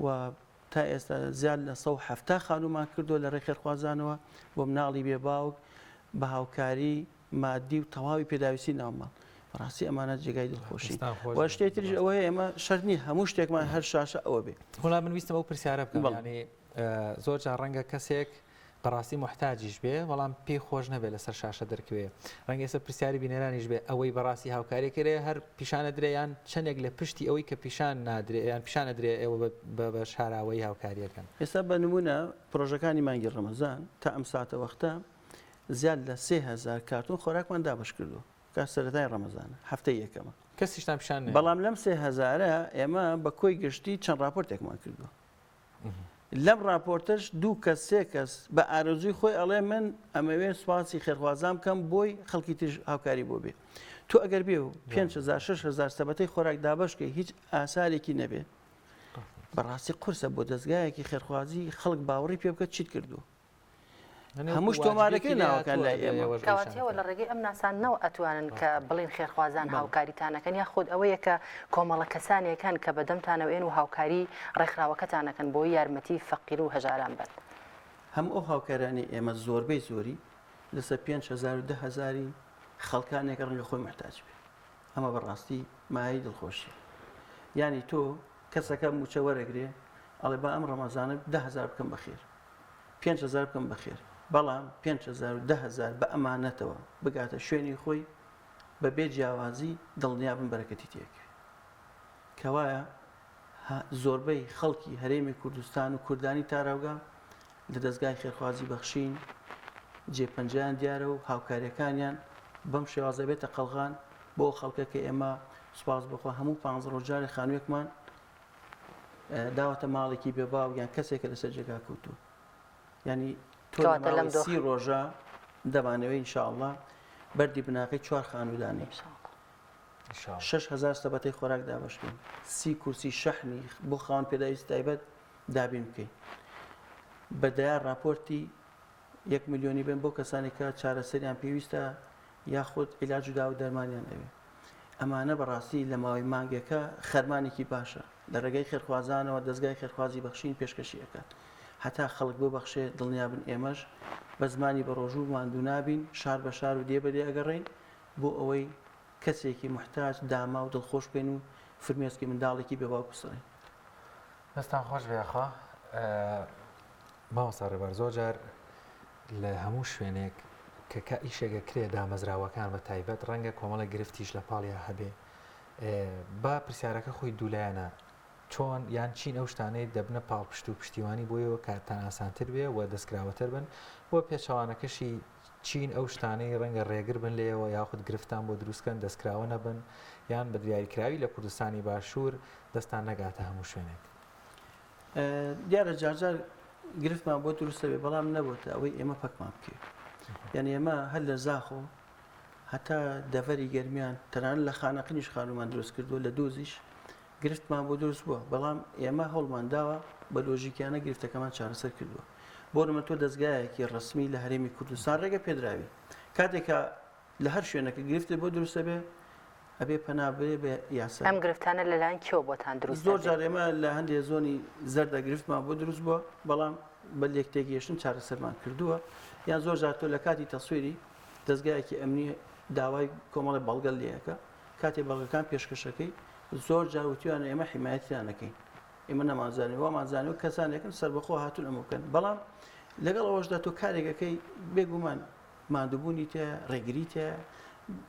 Speaker 3: و تا ئێستا زیاد لە 170 خانومان کردو لە ڕێی خێرخوازانەوە بۆ مناڵی بێ باوک بە هاوکاری مادی و تەواوی پێداویستی ناوماڵ ڕاستی ئەمانە جێگای دڵخۆشی و شتێتریش ئەوەیە ئێمە شەرنی هەموو شتێکمان هەر شاشە ئەوە بێ
Speaker 2: وڵا من ویستم ئەو پرسیارە بکەم ینی زۆر جار ڕەنگە کەسێک بەڕاستی محتاجیش بێ بەڵام پێی خۆش نەبێت لەسەر شاشە دەرکوێ ڕەنگە ئێستا پرسیاری بینەرانیش بێ ئەوەی بەڕاستی هاوکاری کرێ هەر پیشانە درێیان چەندێک لە پشتی ئەوەی کە پیشان نادرێ یان پیشانە درێ ئێوە بە شاراوەی هاوکاریەکەن
Speaker 3: ئێستا بە نمونە پرۆژەکانی مانگی ڕەمەزان تا ئەم ساتە وەختە زیاد لە 3000 کارتون خۆراکمان دابش کردو کە سەرەتای ڕەمەزانە هەفتەی یەکەمە
Speaker 2: کەسیشتان پیشان
Speaker 3: بەڵام لەم 3000 ئێمە بە کۆی گشتی چەند راپۆرتێکمان کردو لەم راپۆرتش دوو کەس سێ کەس بە ئارەزوی خۆی ئەڵێ من ئەمەوێ سوپاسی خێرخوازام بکەم بۆی خەڵکی تر هاوکاری بۆ بێ تۆ ئەگەر بێ و 5000 6000 سەبەتەی خۆراک دابشکەی هیچ ئاسارێکی نەبێ بەڕاستی قورسە بۆ دەستگایەکی خێرخوازی خەڵک باوەڕی پێ بکە چیت کردو هەموو تۆمارەکەی ناوەکان لای ئێمە
Speaker 1: کەواتەوە لە ڕێگەی ئەم ناسانەوە ئەتوانن کە بڵین خێرخوازان هاوکاریتانەکەن یا خۆت ئەوەیە کە کۆمەڵە کەسانێکەکەن کە بەدەمتانەوێن و هاوکاری ڕێکخراوەکەتانەکەن بۆی یارمەتی فەقیر و هەژاران بن
Speaker 3: هەم ئەو هاوکارانی ئێمە زۆربەی زۆری لەسەر 5000 و 10000 خەڵکانێک ڕەنگە خۆی محتاج بێ ئەمە بەڕاستی مای دڵخۆشی ینی تۆ کەسەکە موچە وەرەگرێ ئەڵێ با ئەم ڕەمەزانە 10000 بکەم بەخێر 5000 بکەم بەخێر بەڵام 5000 و 10000 بە ئەمانەتەوە بگاتە شوێنی خۆی بە بێ جیاوازی دڵنیا بن بەرەکەتی تێکوێ کەوایە زۆربەی خەڵکی هەرێمی کوردستان و کوردانی تاراوگا لە دەستگای خێرخوازی بەخشین جێپەنجیان دیارە و هاوکاریەکانیان بەم شێوازە بێتە قەڵغان بۆ خەڵکە کە ئێمە سوپاس بخوا هەموو 5 ڕۆژاری خانوویەکمان داوەتە ماڵێکی بێباو یان کەسێکە لەسەر جێگا کەوتووە ینی تۆ لەم 30 ڕۆژە دەمانەوەی ئینشاءڵڵا بەردی بناقی 4 خانوودانی 6,000 سەبەتەی خۆراک دابەشکەین 30 کورسی شەحنی بۆ خاوەن پێداویستی تایبەت دابین بکەین بەدایان راپۆرتی 1 میلیۆنی بێن بۆ کەسانی کە چارەسەریان پێویستە یاخود عیلاج و داو دەرمانیان ئەوێ ئەمانە بەڕاستی لە ماوەی مانگێکە خەرمانێکی باشە لە ڕێگەی خێرخوازانەوە دەستگای خێرخوازی بەخشین پێشکەشیەکە هەتا خەڵک بۆ بەخشێ دڵنیابن ئێمەش بە زمانی بە ڕۆژوو ماندوو نابین شار بە شار و دێ بەدێ ئەگەڕێین بۆ ئەوەی کەسێکی محتاج داما و دڵخۆش بێن و فرمێسکی منداڵێکی بێ باوکو سڕێن.
Speaker 2: دەستان خۆش بێخوا ماوەسا ڕێبەر زۆر جار لە هەموو شوێنێک کە ئیشێگە کرێ دامەزراوەکان بە تایبەت ڕەنگە کۆمەڵە گرفتیش لە پاڵیا هەبێ با پرسیارەکە خۆی دوولایەنە چۆن یان چین ئەو شتانەی دەبنە پاڵپشت و پشتیوانی بۆیەوە کاتان ئاسانتر بێ و دەستکراوەتر بن بۆ پێچەوانەکەشی چین ئەو شتانەی ڕەنگە ڕێگر بن لێەوە یاخود گرفتان بۆ دروستکەن دەستکراوە نەبن یان بە دیاریکراوی لە کوردستانی باشوور دەستان نەگاتە هەموو شوێنێک.
Speaker 3: دیارە جارجار گرفتمان بۆ دروستە بێ بەڵام نەبووتە ئەوەی ئێمە پەکمان بکەین یعنی ئێمە هەر لە زاخۆ هەتا دەڤەری گەرمیان تەنانەت لە خانەقنیش خانومان دروست کردو لە دۆزیش گرفتمان بۆ دروست بووە بەڵام ئێمە هەوڵمان داوە بە لۆژیکیانە گرفتەکەمان چارەسەر کردووە بۆ نمە تۆ دەستگایەکی ڕسمی لە هەرێمی کوردستان ڕێگە پێدراوی کاتێکە لە هەر شوێنەکە گرفتێ بۆ دروستە بێ ئەبێ پەنابێ بە یاسا
Speaker 1: ئەم گرفتانە لەلایەن کێوە بۆتان دروست
Speaker 3: زۆر جار ئێمە لە هەندێک زۆنی زەردە گرفتمان بۆ دروست بووە بەڵام بە لێکتێکگەشتن چارەسەرمان کردووە یان زۆر جار تۆ لە کاتی تەسویری دەستگایەکی ئەمنی داوای کۆمەڵی بەڵگەل لێەکە کاتێ بەڵگەکان پێشکەشەکەی زۆر جار وتیانە ئێمە حیمایەتیان نەکەین ئێمە نەمانزانانی وامانزانانی و کەسانێکن سەربەخۆ هاتوون ئەمە بکەن بەڵام لەگەڵ ئەوەشدا تۆ کارێکەکەی بێگومان ماندووبوونی تێ ڕێگری تێ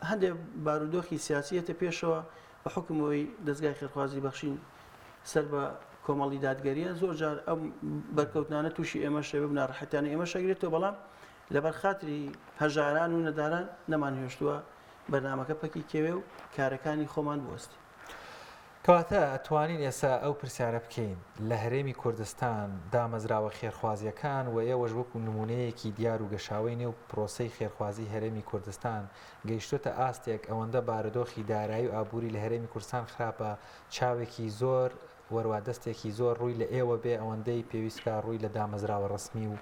Speaker 3: هەندێک بارودۆخی سیاسیەتە پێشەوە بە حکومەوەی دەستگای خێرخوازی بەخشین سەر بە کۆمەڵی دادگەریە زۆر جار ئەم بەرکەوتنانە تووشی ئێمە شەوێ ناڕەحەتیانە ئێمە شەگرێتەوە بەڵام لەبەر خاتری هەژاران و نەداران نەمانهێشتووە بەرنامەکە پەکی کێوێ و کارەکانی خۆمان بوەستی.
Speaker 2: کەواتە ئەتوانین ئێستا ئەو پرسیارە بکەین لە هەرێمی کوردستان دامەزراوە خێرخوازیەکان و ئێوەش وەکو نمونەیەکی دیار و گەشاوی نێو پرۆسەی خێرخوازی هەرێمی کوردستان گەیشتوتە ئاستێک ئەوەندە بارودۆخی دارایی و ئابووری لە هەرێمی کوردستان خراپە چاوێکی زۆر وەروە دەستێکی زۆر ڕووی لە ئێوە بێ ئەوەندەی پێویستکە ڕووی لە دامەزراوە ڕسمی و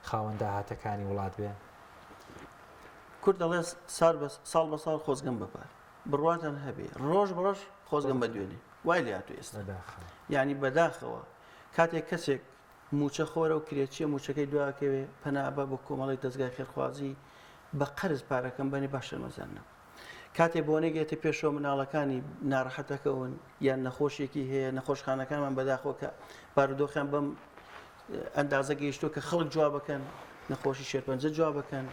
Speaker 2: خاوەن داهاتەکانی وڵات بێ.
Speaker 3: کورد دەڵێ ساڵ بە ساڵ خۆزگەم بپار بڕواتان هەبێ ڕۆژ بڕۆژ خۆزگەم بە دوێنێ وای لە هاتوو ئێستا یعنی بەداخەوە کاتێک کەسێک موچە خۆرە و کرێچیە موچەکەی دواکەوێ پەنابە بۆ کۆمەڵی دەستگای خێرخوازی بە قەرز پارەکەم بەنی باشە مەزانە کاتێک بۆنێگێتە پێشەوە مناڵەکانی ناڕەحەتەکەون یان نەخۆشیێکی هەیە نەخۆشخانەکانمان بەداخۆ کە بارودۆخیان بەم ئەندازە گەیشتووە کە خەڵک جواب بکەن نەخۆشی شێرپەنجە جواب بکەن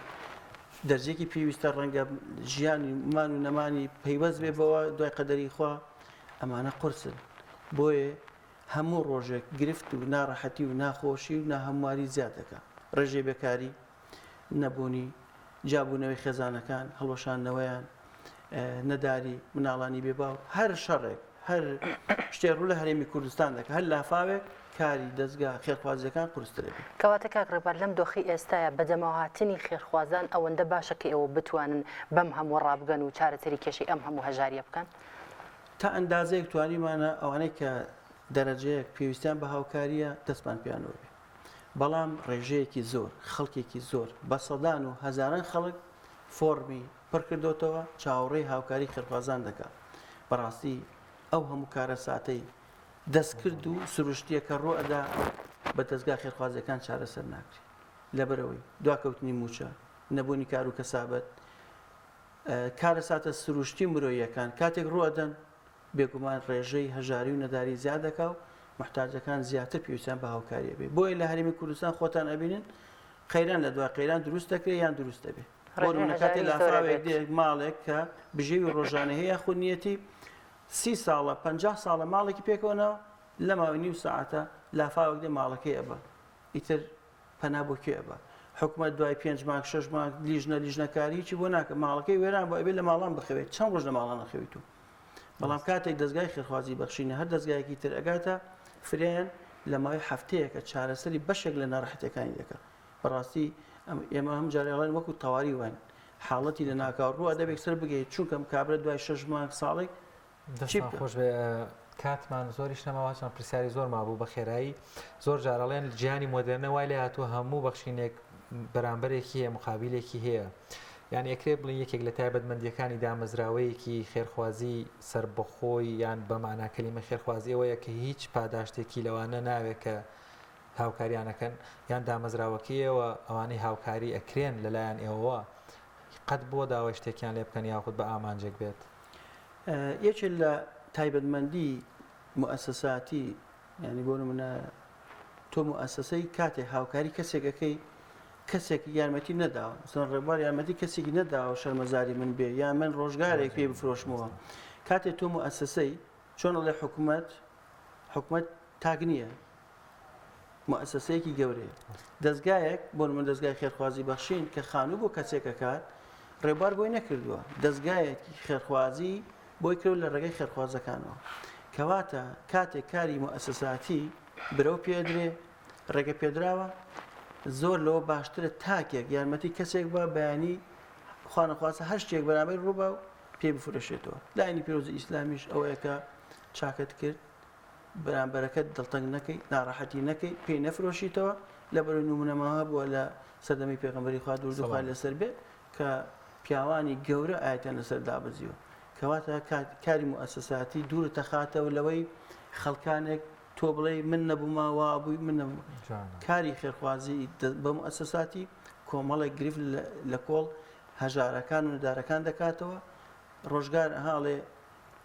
Speaker 3: دەرجێکی پێویستە ڕەنگە ژیانی مان و نەمانی پەیوەست بێ بەوە دوای قەدەری خوا ئەمانە قورسن بۆیە هەموو ڕۆژێک گرفت و ناڕەحەتی و ناخۆشی و ناهەمواری زیادەکە ڕێژێ بێکاری نەبوونی جابوونەوەی خێزانەکان هەڵۆشانەوەیان نەداری مناڵانی بێباو هەر شەڕێک هەر شتێ ڕوو لە هەرێمی کوردستان دەکە هەر لافاوێک کاری دەستگا خێرخوازیەکان قورسترێ
Speaker 1: کەواتە کاک ڕێبەر لەم دۆخی ئێستاە بەدەماوهاتنی خێرخوازان ئەوەندە باشە کە ئێوە بتوانن بەم هەموو ڕابگەن و چارەسەری کێشەی ئەم هەموو هەژاریە بکەن
Speaker 3: تا ئەندازەیەک توانیمانە ئەوانەی کە دەرەجەیەک پێویستیان بە هاوکاریە دەستمان پیانەوە بێ بەڵام ڕێژەیەکی زۆر خەڵکێکی زۆر بە سەدان و هەزاران خەڵک فۆرمی پڕکردوتەوە چاوەڕێی هاوکاری خێرخوازان دەکات بەڕاستی ئەو هەموو کارە ساتەی دەستکرد و سروشتیە کە ڕۆ ئەدا بە دەستگا خێرخوازیەکان چارەسەر ناکرێت لەبەرەوەی دواکەوتنی موچە نەبوونی کار و کەسابەت کارە ساتە سروشتی مرۆییەکان کاتێک ڕۆدەن بێگومان ڕێژەی هەژاری و نەداری زیاد دەکا و محتاجەکان زیاتر پێویستیان بە هاوکاریە بێ بۆیە لە هەرێمی کوردستان خۆتان ئەبینن قەیران لە دوای قەیران دروست دەکرێت یان دروست دەبێت بۆ نمونە کاتێک لافاوێک دێک ماڵێک کە بژێوی ڕۆژانە هەیە خونیەتی 30 ساڵە 50 ساڵە ماڵێکی پێکەوەنەوە لە ماوەی نیو ساعتە لافاوێک دێ ماڵەکەی ئەبە ئیتر پەنا بۆ کێ ئەبە حکومت دوای 5 مانگ 6 مانگ لیژنەکاری چی بۆ ناکە ماڵەکەی وێران بۆ ئەبێ لە ماڵان بخەوێت چەند ڕۆژ لە ماڵان نەخەویت و بەڵام کاتێک دەستگای خێرخوازی بەخشینە هەر دەستگایەکی تر ئەگاتە فریان لە ماوەی هەفتەیەکە چارەسەری بەشێک لە ناڕەحەتەکانی دەکات بەڕاستی ئێمە هەم جارێڵان وەکو تەواوی وان حاڵەتی لە ناکاوڕوە دەبێت سەر بگەیت چونکەم کابرا دوای 6 مانگ ساڵێک
Speaker 2: خۆش بێ کاتمان زۆریش نەماوەچەند پرسیاری زۆر مابوو بە خێرایی زۆر جارەڵێن ژیانی مۆدرنە وای لێ هاتووە هەموو بەخشینێک بەرامبەرێکی هەیە مقابلێکی هەیە یان ئەکرێ بڵین یەکێک لە تایبەتمەندیەکانی دامەزراوەیەکی خێرخوازی سربەخۆی یان بە معناکەلیمە خێرخوازیەوەیە کە هیچ پاداشتێکی لەوانە ناوێت کە هاوکاریانەکەن یان دامەزراوەکیەوە ئەوانەی هاوکاری ئەکرێن لەلایەن ئێوە قەت بۆ داوای شتێکیان لێ بکەن یاخود بە ئامانجێک بێت
Speaker 3: یەکێ لە تایبەتمەندی مؤسساتی ینی بۆ نمونە تۆ مؤسسەی کاتێک هاوکاری کەسێکەکەی کەسێک یارمەتی نەداوە مثلا ڕێبوار یارمەتی کەسێکی نەداوە شەرمەزاری من بێ یا من ڕۆژگارێک پێ بفرۆشمەوە کاتێک تۆ مؤسسەی چۆن ئەڵێ حکومەت تاک نییە مؤسسەیەکی گەورەیە دەستگایەک بۆ من دەستگای خێرخوازی بەخشین کە خانوو بۆ کەسێکە کات ڕێبوار بۆی نەکردووە دەستگایەکی خێرخوازی بۆی کرد لە ڕێگەی خێرخوازەکانەوە کەواتە کاتێک کاری مؤسساتی برەو پێدرێ ڕێگە پێدراوە زۆر لەوە باشترە تاکێک یارمەتی کەسێک بە بەیانی خوانەخواسە هەر شتێک بەرامبەر ڕووبە و پێ بفرۆشێتەوە لاینی پیرۆزی ئیسلامیش ئەوەیە کە چاکت کرد بەرامبەرەکەت دڵتەنگ نەکەی ناڕەحەتی نەکەی پێی نەفرۆشیتەوە لە بەرەو نمونەماوە بووە لە سەردەمی پێغەمبەری خوا دوورخوای لەسەر بێت کە پیاوانی گەورە ئاەتیان لەسەر دابەزیوە کەواتە کاری مؤسساتی دوورتە خاتەوە لەوەی خەڵکانێک تۆ بڵێ من نەبووماوە بووی من کاری خێرخوازی بە مؤسساتی کۆمەڵێک گرفت لە کۆڵ هەژارەکان و نەدارەکان دەکاتەوە ڕۆژگار هاڵێ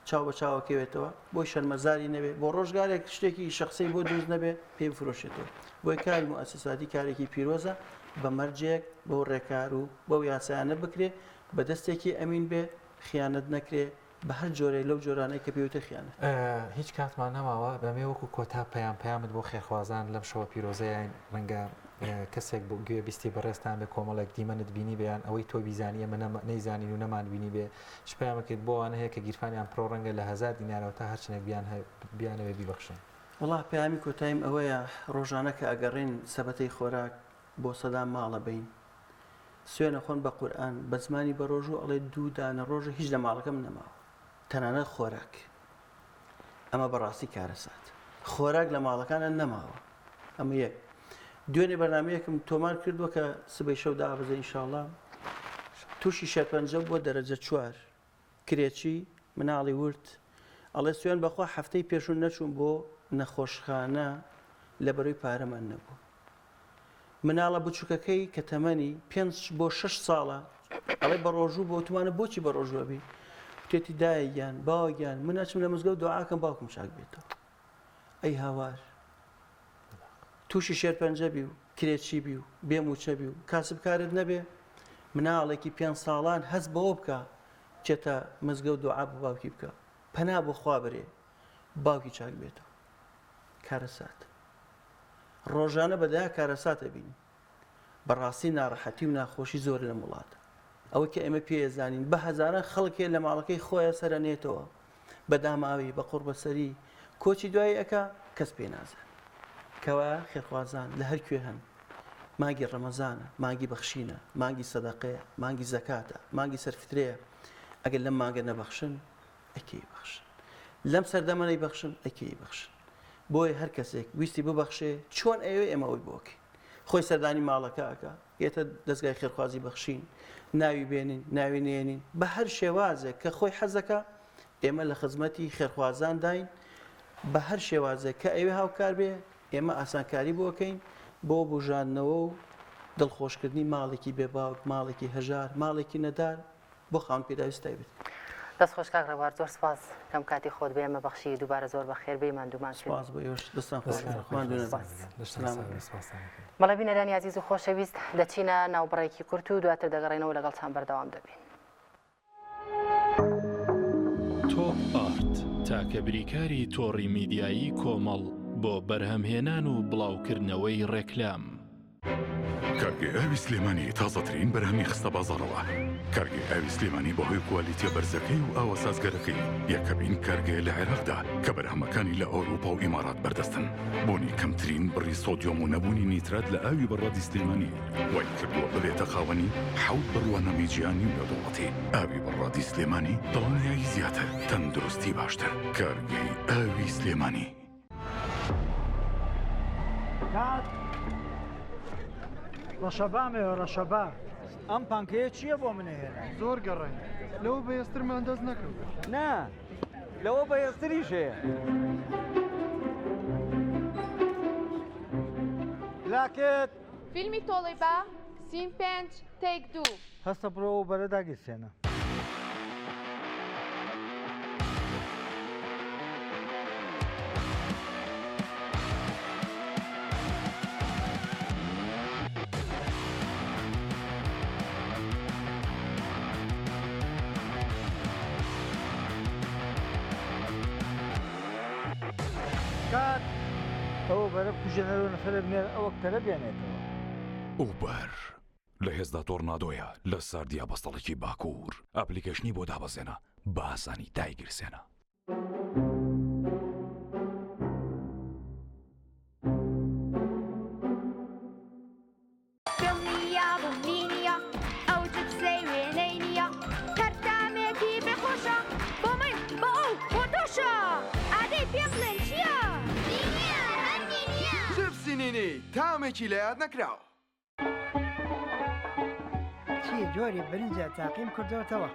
Speaker 3: چاو بە چاوەکەوێتەوە بۆی شەرمەزاری نەبێت بۆ ڕۆژگارێک شتێکی شخصی بۆ دروست نەبێت پێ بفرۆشێتەوە بۆی کاری مؤسساتی کارێکی پیرۆزە بە مەرجێک بۆ ڕێکار و بەو یاسایانە بکرێ بە دەستێکی ئەمین بێ خیانەت نەکرێ بە هەر جۆرەی لەو جۆرانەی کە پێوتە خیانە
Speaker 2: هیچ کاتمان نەماوە بەمێ وەکو کۆتا پەیامت بۆ خێرخوازان لەم شەوە پیرۆزەیان ڕەنگە کەسێک بۆ گوێ بیستی بەڕێستان بێ کۆمەڵێک دیمەنت بینی بێیان ئەوەی تۆ بیزانیە من نەیزانین و نەمان بینی بێ شپیامەکەیت بۆوانە هەیە کە گیرفانیان پرۆ ڕەنگە لە 1000 دینارەوە تا هەرچنێک بیانەوێ بیبەخشن
Speaker 3: وڵا پەیامی کۆتاییم ئەوەیە ڕۆژانە کە ئەگەڕێن سەبەتەی خۆراک بۆ سەدا ماڵە بین سوێنە خۆن بە قورئان بە زمانی بە ڕۆژ و ئەڵێ 2 دانە ڕۆژە هیچ لە ماڵەکەم نەماوە تەنانەت خۆراک ئەمە بەڕاستی کارەسات خۆراک لە ماڵەکانە نەماوە ئەمە یەک دوێنێ بەرنامەیەکم تۆمار کردووە کە سبەی شەو دابەزە ئینشاءڵڵا تووشی شەرپەنجە بۆ دەرەجە 4 کرێکی مناڵی ورد ئەڵێ سوێن بەخوا هەفتەی پێشوون نەچوون بۆ نەخۆشخانە لە بەرەوەی پارەمان نەبوو مناڵە بچووکەکەی کە تەمەنی 5 بۆ 6 ساڵە ئەڵێ بە ڕۆژوو بۆ توانە بۆچی بە ڕۆژوەبی وتێتی دایەگیان باوەگیان من ناچم لە مزگەوت دوعاکەم باوکم چاک بێتەوە ئەی هاوار تووشی شێرپەنجە بی و کرێکی بی و بێموچە بی و کاسبکارت نەبێ مناڵێکی 5 ساڵان هەست بەوە بکە چێتە مزگەوت دوعا بۆ باوکی بکە پەنا بۆ خوا برێ باوکی چاک بێتەوە کارەسات ڕۆژانە بەدایە کارەساتە بین بەڕاستی ناڕەحەتی و ناخۆشی زۆر لە وڵاتە ئەوە کە ئێمە پێزانین بە هەزاران خەڵکێ لە ماڵەکەی خۆیان سەرەنێتەوە بە داماوی بە قوربەسەری کۆچی دوای ئەکا کەس پێ نازان کەوا خێرخوازان لە هەر کوێ هەن مانگی ڕەمەزانە مانگی بەخشینە مانگی سەدەقەیە مانگی زەکاتە مانگی سەرفترەیە ئەگەر لەم مانگە نەبەخشن ئەکەی بەخشن لەم سەردەمەنەی بەخشن ئەکەی بەخشن بۆی هەر کەسێک ویستی ببەخشێ چۆن ئەوێ ئێمەوەی بۆکەین خۆی سەردانی ماڵەکەکە گێتە دەستگای خێرخوازی بەخشین ناوی بێنین ناوی نێنین بە هەر شێوازێک کە خۆی حەزەکە ئێمە لە خزمەتی خێرخوازان داین بە هەر شێوازێک کە ئەوێ هاوکار بێ ئێمە ئاسانکاری بۆکەین بۆ بژاندنەوە و دڵخۆشکردنی ماڵێکی بێباوک ماڵێکی هەژار ماڵێکی نەدار بۆ خاوەن پێداویستای بێت
Speaker 1: دەست خۆش کاک ڕێبوار زۆر سپاس کەم کاتی خۆت بێ ئێمە بەخشی دووبارە زۆر بەخێر بێ ماندوومان
Speaker 3: سپاس بۆ ئێوەش دەستان خۆش
Speaker 1: بەڵێ بینەرانی عزیز و خۆشەویست دەچینە ناوبڕێکی کورت و دواتر دەگەڕێنەوە لەگەڵتان بەردەوام دەبین.
Speaker 4: تۆپ ئارت تاکە بریکاری تۆڕی میدیایی کۆمەڵ بۆ بەرهەمهێنان و بڵاوکردنەوەی ڕێکلام
Speaker 5: کارگێ ئاوی سلێمانی تازەترین بەرهەمی خستە بازاڕەوە. کارگێ ئاوی سلێمانی بەهۆی کوالیتیە بەرزەکەی و ئاوە سازگەرەکەی یەکەمین کارگێ لە عێراقدا کە بەرهەمەکانی لە ئەوروپا و ئیمارات بەردەستن. بۆنی کەمترین بڕی سۆدیۆم و نەبوونی نیترات لە ئاوی بەڕادی سلێمانی وای کردووە ببێتە خاوەنی حەوت بڕوانەمی گیانی و نێودوڵەتی. ئاوی بەڕادی سلێمانی دڵنیایی زیاتر، تەندروستی باشتر. کارگێی ئاوی سلێمانی.
Speaker 6: ڕەشەبامەوە ڕەشەبا ئەم پانکەیە چییە بۆ منەهێنا؟
Speaker 7: زۆر گەڕێن لەوە بەهێسترمان دەست نەکەوت.
Speaker 6: نا لەوە بەهێستریش هەیە. لاکێت
Speaker 8: فیلمی تۆڵی بە سین 5 تێک 2
Speaker 6: هەستە بڕۆ بەرەدا گیرسێنە. کات ئەوە بەرە کوژێنەرەوە نەفرە بنێر ئەوە کتەرە بێنێتەوە.
Speaker 5: ئوبەر لە هێزدا تۆرنادۆیە لە ساردیا بەستەڵێکی باکوور ئەپلیکیشنی بۆ دابەزێنە بە ئاسانی دایگیرسێنە.
Speaker 8: دڵنیا بوومینیە ئەو جبسەی وێنەی نییە کەرتامێکی بێخۆشە بۆ من بۆ ئەو بۆ تۆشە ئادەی پێم بڵێن چییە؟ نییە هەندی نییە
Speaker 7: جبسی نینی تامێکی لە یاد نەکراوە.
Speaker 9: چی جۆری برنجە تاقیم کردوتەوە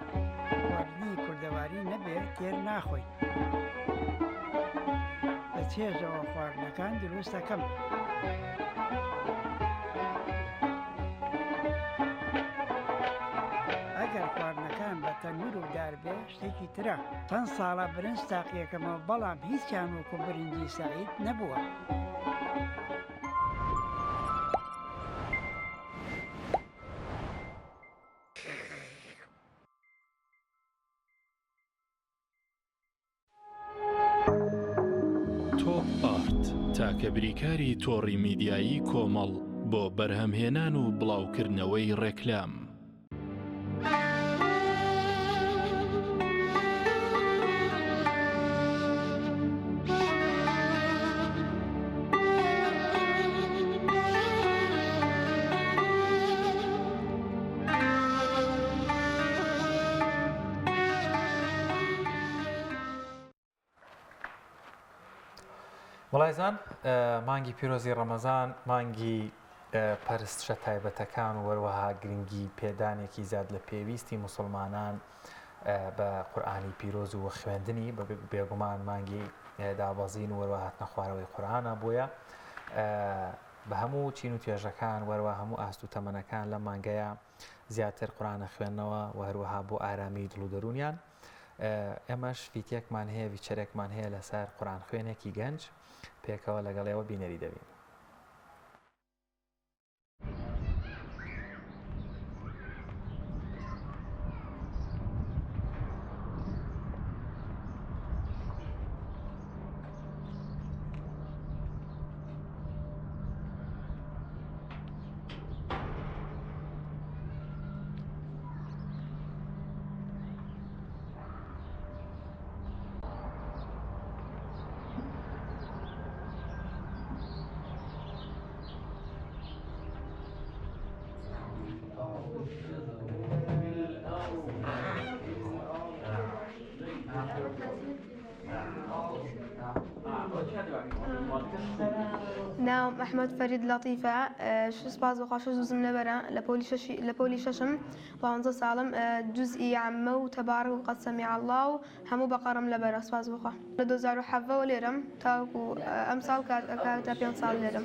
Speaker 9: واردنی کوردەواری نەبێت تێر ناخۆی بە چێژەوە خواردنەکان دروست دەکەم. ئەگەر خواردنەکان بە تەنور و داربێ شتێکی ترە. چەند ساڵە برنج تاقیەکەمەوە بەڵام هیچیان وەکو برنجی سەعید نەبووە.
Speaker 4: تۆپ ئارت تاکە بریکاری تۆڕی میدیایی کۆمەڵ بۆ بەرهەمهێنان و بڵاوکردنەوەی ڕێکلام.
Speaker 2: وڵایزان مانگی پیرۆزی ڕەمەزان مانگی پەرستشە تایبەتەکان و وەروەها گرنگی پێدانێکی زیاد لە پێویستی موسڵمانان بە قورئانی پیرۆز و خوێندنی بێگومان مانگی دابەزین و وەروەها هاتنە خوارەوەی قورئانە بۆیە بە هەموو چین و توێژەکان وەروە هەموو ئاست و تەمەنەکان لە مانگەیە زیاتر قورئانە خوێندنەوە و هەروەها بۆ ئارامی دڵ و دەرونیان ئێمەش فیتێکمان هەیە ویچەرێکمان هەیە لەسەر قورئان خوێنێکی گەنج پێکەوە لەگەڵەوە بینەری دەبین.
Speaker 8: ناوم ئەحمەد فەرید لەتیفە سوپاس بە خۆش دووزم لەبەرە لە پۆلی شەشم 15 ساڵم جوزئی عەمە و تەبارەک و قەد سەمیع الله و هەموو بەقەرم لەبەرە سوپاس بخوا. لە 2007ەوە لێرەم تاوەکو ئەم ساڵ کاتە 5 ساڵ لێرەم.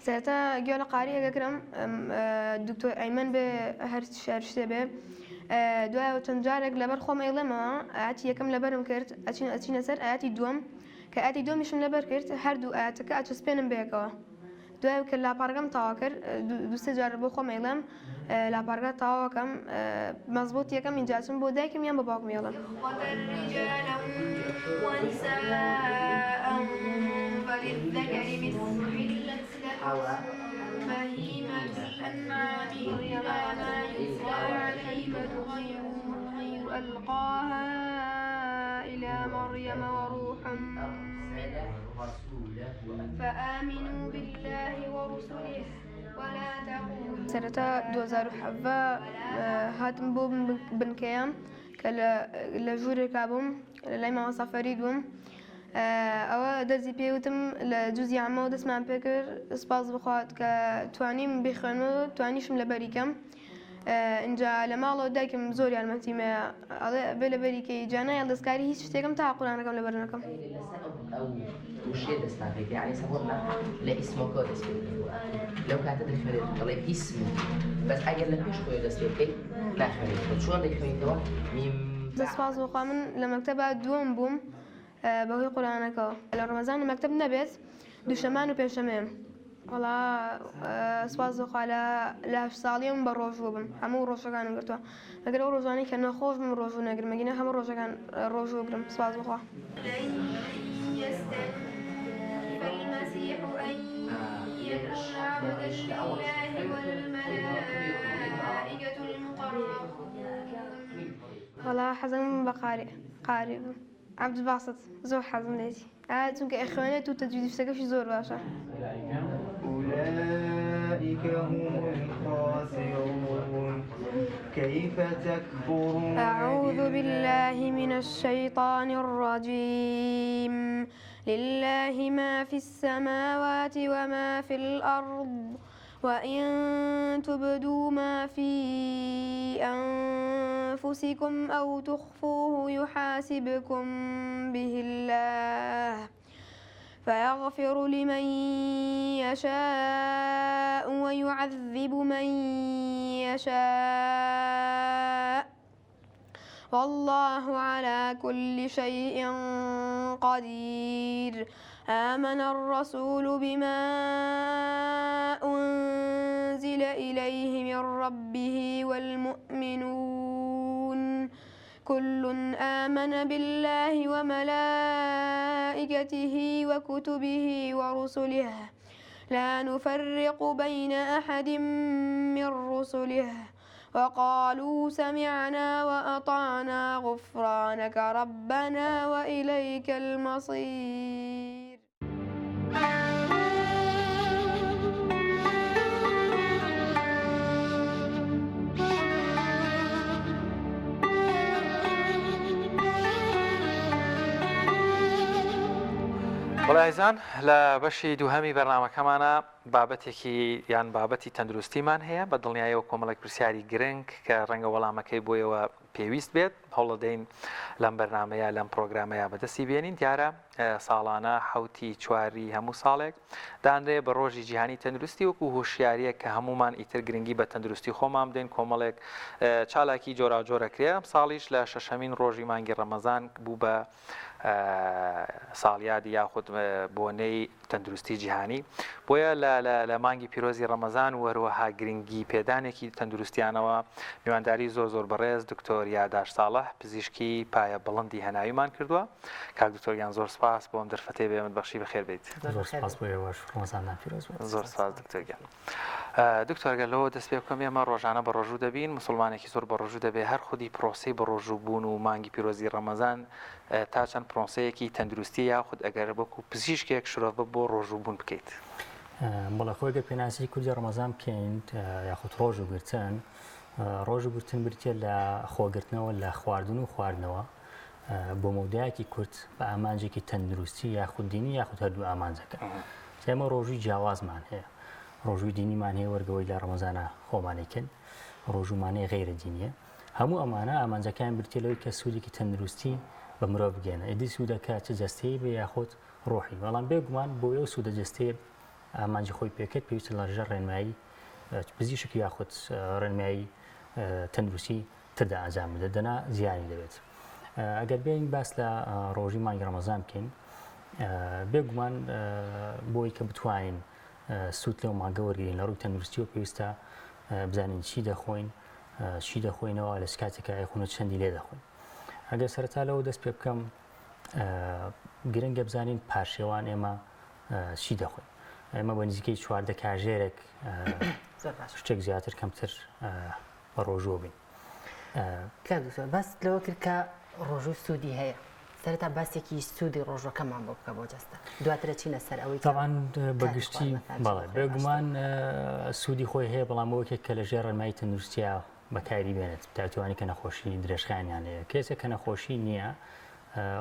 Speaker 8: سێتە گوێ لە قاری ئەگەکرم دکتۆر ئەیمەن بێ هەر شتێ بێ دوایەوە چەند جارێک لەبەر خۆم ئەیڵێمەوە ئاەتی یەکەم لەبەرم کرد ئەچینە سەر ئاەتی دووەم کە ئاتی دۆمیشم لەبەر کرد هەردوو ئاەتەکە ئاچەسپێنم بێکەوە دوای کە لاپارگەم تاوا کرد دوسێ جار بۆ خۆ مەیڵم لاپارگە تاواکەم مەزبوط یەکەم اینجاچم بۆ دایکم یان بە باوکم مێڵم ألقاها إلى مريم وروح فآمنوا بالله ورسله ولا تقولوا سنة 2007 هاتم بو بنكيام لجوري كابوم لما سفري دوم ئەوە دەرزی پێوتم لە جوزی عامەوە دەستمان پێکرد سپاس بخوات کە توانیم بخوێنەوە توانیشم لە بەریکەم اینجا لە ماڵەوە دایکم زۆر یارمەتیمەیە ئەڵێ بێ لە بەریکەی جانایە دەستکاری هیچ شتێکم تا قورآنەکەم لەبەر نەکەم
Speaker 10: وشي دەستناکەیت یعنی سەبۆرنا لە ئیسمەکە دەست پێ لەو کاتە دەخوێنێت دەڵێ ئیسم بەس ئەگەر لە پێش خۆی دەست پێکەی ناخوێنێت چۆن دەیخوێنیتەوە
Speaker 8: دەسپاس بخوا من لە مەکتەبە دووەم بووم بەهۆی قورآنەکەەوە لە ڕەمەزانی مەکتەب نەبێت دووشەمان و پێشەمەیە وەڵا سپاس بخوا لە 8 ساڵیم بە ڕۆژوو بم هەموو ڕۆژەکانم گرتووە لەگەر ئەو ڕۆژانەی کە نەخۆش بم ڕۆژوو نەگرمەگینە هەموو ڕۆژەکان ڕۆژوو گرم سپاس بخوا فالمسيح أن يعبد لله والملائكة المقربون والله حزم بقارئ قارئ عبد الباسط زور حزم ليتي چونکە ئەخوێنێت و تەجویدشتەکەشی زۆر باشە
Speaker 6: أولئك هم الخاسرون كيف تكفرون
Speaker 8: أعوذ بالله من الشيطان الرجيم لله ما في السماوات وما في الأرض وإن تبدوا ما في أنفسكم أو تخفوه يحاسبكم به الله فيغفر لمن يشاء ويعذب من يشاء والله على كل شيء قدير آمن الرسول بما أنزل إليه من ربه والمؤمنون كل آمن بالله وملائكته وكتبه ورسله لا نفرق بين أحد من رسله وقالوا سمعنا وأطعنا غفرانك ربنا وإليك المصير
Speaker 2: بەڵایزان لە بەشی دووهەمی بەرنامەکەمانە بابەتێکی یان بابەتی تەندروستیمان هەیە بە دڵنیایەوە کۆمەڵێک پرسیاری گرنگ کە ڕەنگە وەڵامەکەی بۆیەوە پێویست بێت هەوڵەدەین لەم بەرنمەیە لەم پرۆگرامەیە بەدەستی بێنین دیارە ساڵانە حوتی چواری هەموو ساڵێک دانرێ بە ڕۆژی جیهانی تەندروستی وەکو هۆشیاریە کە هەمومان ئیتر گرنگی بە تەندروستی خۆمان بدەین کۆمەڵێک چالاکی جۆراجۆرەکرێ ساڵیش لە شەشەمین ڕۆژی مانگی ڕەمەزان بوو بە ساڵیادی یاخود بۆنەی تەندروستی جیهانی بۆیە لە مانگی پیرۆزی ڕەمەزان وەروەها گرنگی پێدانێکی تەندروستیانەوە میوانداری زۆر بەڕێز دکتۆر یاداش ساڵح پزیشکی پایە بڵندی هەناویمان کردووە کاک دکتۆریان زۆر سپاس بۆم دەرفەتێ بێمت بەخشی بەخێر بێت زۆر سپاس دکتۆرگیان دکتۆرگە لەوە دەست پێ بکەم ئێمە ڕۆژانە بە ڕۆژوو دەبین مسلمانێکی زۆر بە ڕۆژوو دەبێ هەر خودی پرۆسی بە ڕۆژوو بوون و مانگی پیرۆزی ڕەمەزان تا چەند پرۆسەیەکی تەندروستی یاخود ئەگەر بەکو پزیشکێک شرۆڤ بۆ ڕۆژوو بوون بکەیت
Speaker 11: بەڵە خۆی گە پێناسی کوردی ڕەمەزان بکەین یاخود ڕۆژوو گرتن ڕۆژوو گرتن بریتێ لە خۆگرتنەوە لە خواردن و خواردنەوە بۆ مەودایەکی کورت بە ئامانجێکی تەندروستی یاخود دینی یاخود هەردوو ئامانجەکە ئێمە ڕۆژووی جیاوازمان هەیە ڕۆژووی دینیمان هەیە وەرگەوەی لە ڕەمەزانە خۆمانێکن ڕۆژومانەیە غیرە دینیە هەموو ئەمانە ئامانجەکان بریتێلەوەی کە سوودێکی تەندروستی بە مرۆڤ بگەێنە ئیدی سوودەکە چه جەستەیە بێ یاخود ڕۆحی بەڵام بێگومان بۆ ئێوە سوودە جەستەیە ئامانجی خۆی پێکرد پێویستە لە ژەر ڕێنمایی پزیشکی یاخود ڕێنمایی تەندروستی تردا ئەنجام بدە دەنا زیانی دەبێت ئەگەر بێین باس لە ڕۆژی مانگی ڕەمەزان بکەین بێگومان بۆی کە بتوانین سوود لەو ماگە وەرگین لە ڕووی تەندروستی و پێویستە بزانین چی دەخۆین چی دەخۆینەوە لە کاتێکە ئەیخونە چەندی لێ دەخۆین. ئەگەر سەرەتا لەوە دەست پێ بکەم گرنگە بزانین پاشێوان ئێمە چی دەخۆین. ئێمە بە نزیکەی 14 کاژێرێک شتێک زیاتر کەمتر بە ڕۆژوە بین.
Speaker 1: بەس لەوە کرد کە ڕۆژوو سوودی هەیە. سەرەتا باسێکی سوودی ڕۆژەکەمان بۆ بکە بۆ جەستە دواترە چینە سەر ئەوەی
Speaker 11: تاوان بەگشتی بەڵێ بێگومان سوودی خۆی هەیە بەڵام ئەوەکێک کە لە ژێر ڕێنمایی تەندروستیە بەکاری بێنێت داتوانانی کە نەخۆشی درێژخانیان هەیە کەسێک کە نەخۆشی نییە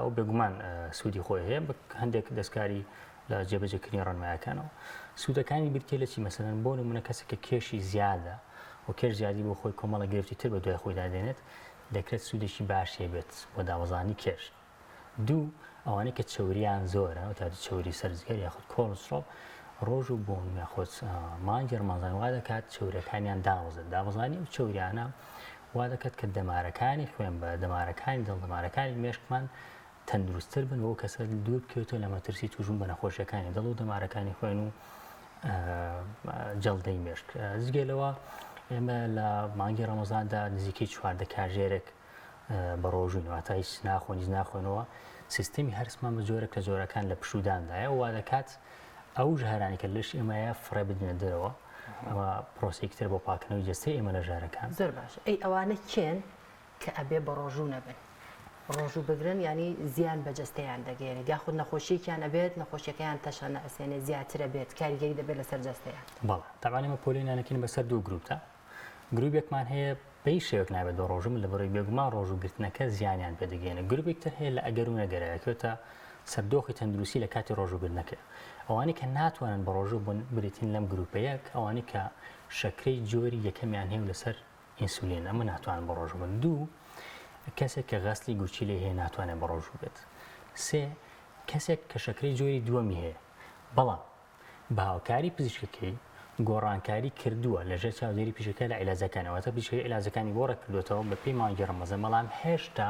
Speaker 11: ئەو بێگومان سوودی خۆی هەیە هەندێک دەستکاری لە جێبەجێکردنی ڕێنماییەکانەوە. سوودەکانی برتێ لە چی مەسەلەن بۆ نمونە کەسێک کە کێشی زیادە و کێش زیادی بۆ خۆی کۆمەڵە گرفتی تر بە دوای خۆی دادێنێت دەکرێت سوودێکی باشێ بێت بۆ داوەزانی کێش. دوو ئەوانەی کە چوریان زۆرە تا چوری سەرزگەر یاخود کۆلسترۆل ڕۆژ و بۆن یاخۆت مانگی ڕەمەزان وا دەکات چورەکانیان داوەزێت داوەزانی و چوریانە وا دەکات کە دەمارەکانی خوێن بە دەمارەکانی دڵدەمارەکانی مێشکمان تەندروستتر بن بۆ کەسە دوور بکەوێتەوە لە مەترسی توژون بە نەخۆشیەکانی دڵ و دەمارەکانی خوێن و جەڵدەی مێشک. زگێلەوە ئێمە لە مانگی ڕەمەزاندا نزیکەی 14 کاژێرێک بە ڕۆژووینەوە تا هیچ ناخۆن هیچ ناخۆنەوە سیستەمی هەرسمان بە جۆرە کە جۆرەکان لە پشوداندایە وا دەکات ئەو ژهرانی کە لەش ئێمەیە فڕێ بدنە دەرەوە ئەمە پرۆسێکتر بۆ پاکردنەوەی جەستەی ئێمە لە ژارەکان.
Speaker 1: زۆر باش ئەی ئەوانە کێن کە ئەبێ بە ڕۆژوو نەبن ڕۆژوو بگرن ینی زیان بە جەستەیان دەگەێنێت یاخود نەخۆشیێکیان ئەبێت نەخۆشیەکەیان تەشانە ئەسێنێ زیاترە بێت کاریگەری دەبێت لەسەر جەستەیان.
Speaker 11: بەڵێ تاوان ئێمە پۆلینانەکەین بەسەر دوو گروپتە گروپێکمان هەیە بەی شێوەک نابێت بە ڕۆژم لە بەڕۆی بێگومان ڕۆژوگرتنەکە زیانیان پێدەگەێنێت گروپێکتر هەیە لە ئەگەر و نەگەرەکەوتە سەردۆخی تەندروستی لە کاتی ڕۆژوگرتنەکە ئەوانەی کە ناتوانن بە ڕۆژوو بوون بریتین لەم گروپەیەک ئەوانەی کە شەکرەی جۆری یەکەمیان هەیە لەسەر ئینسولین ئەمە ناتوانن بە ڕۆژوو بن. دوو کەسێک کە غەسلی گوچی لێ هەیە ناتوانێت بە ڕۆژوو بێت. سێ کەسێک کە شەکرەی جۆری دووەمی هەیە بەڵام بە هاوکاری پزیشکەکەی گۆڕانکاری کردووە لەژێر چاودێری پیشەکە لە عیلاجەکانەوەتە پیشەکەی عیلاجەکانی بۆ ڕێکردوێتەوە بە پێی مانگی ڕەمەزان بەڵام هێشتا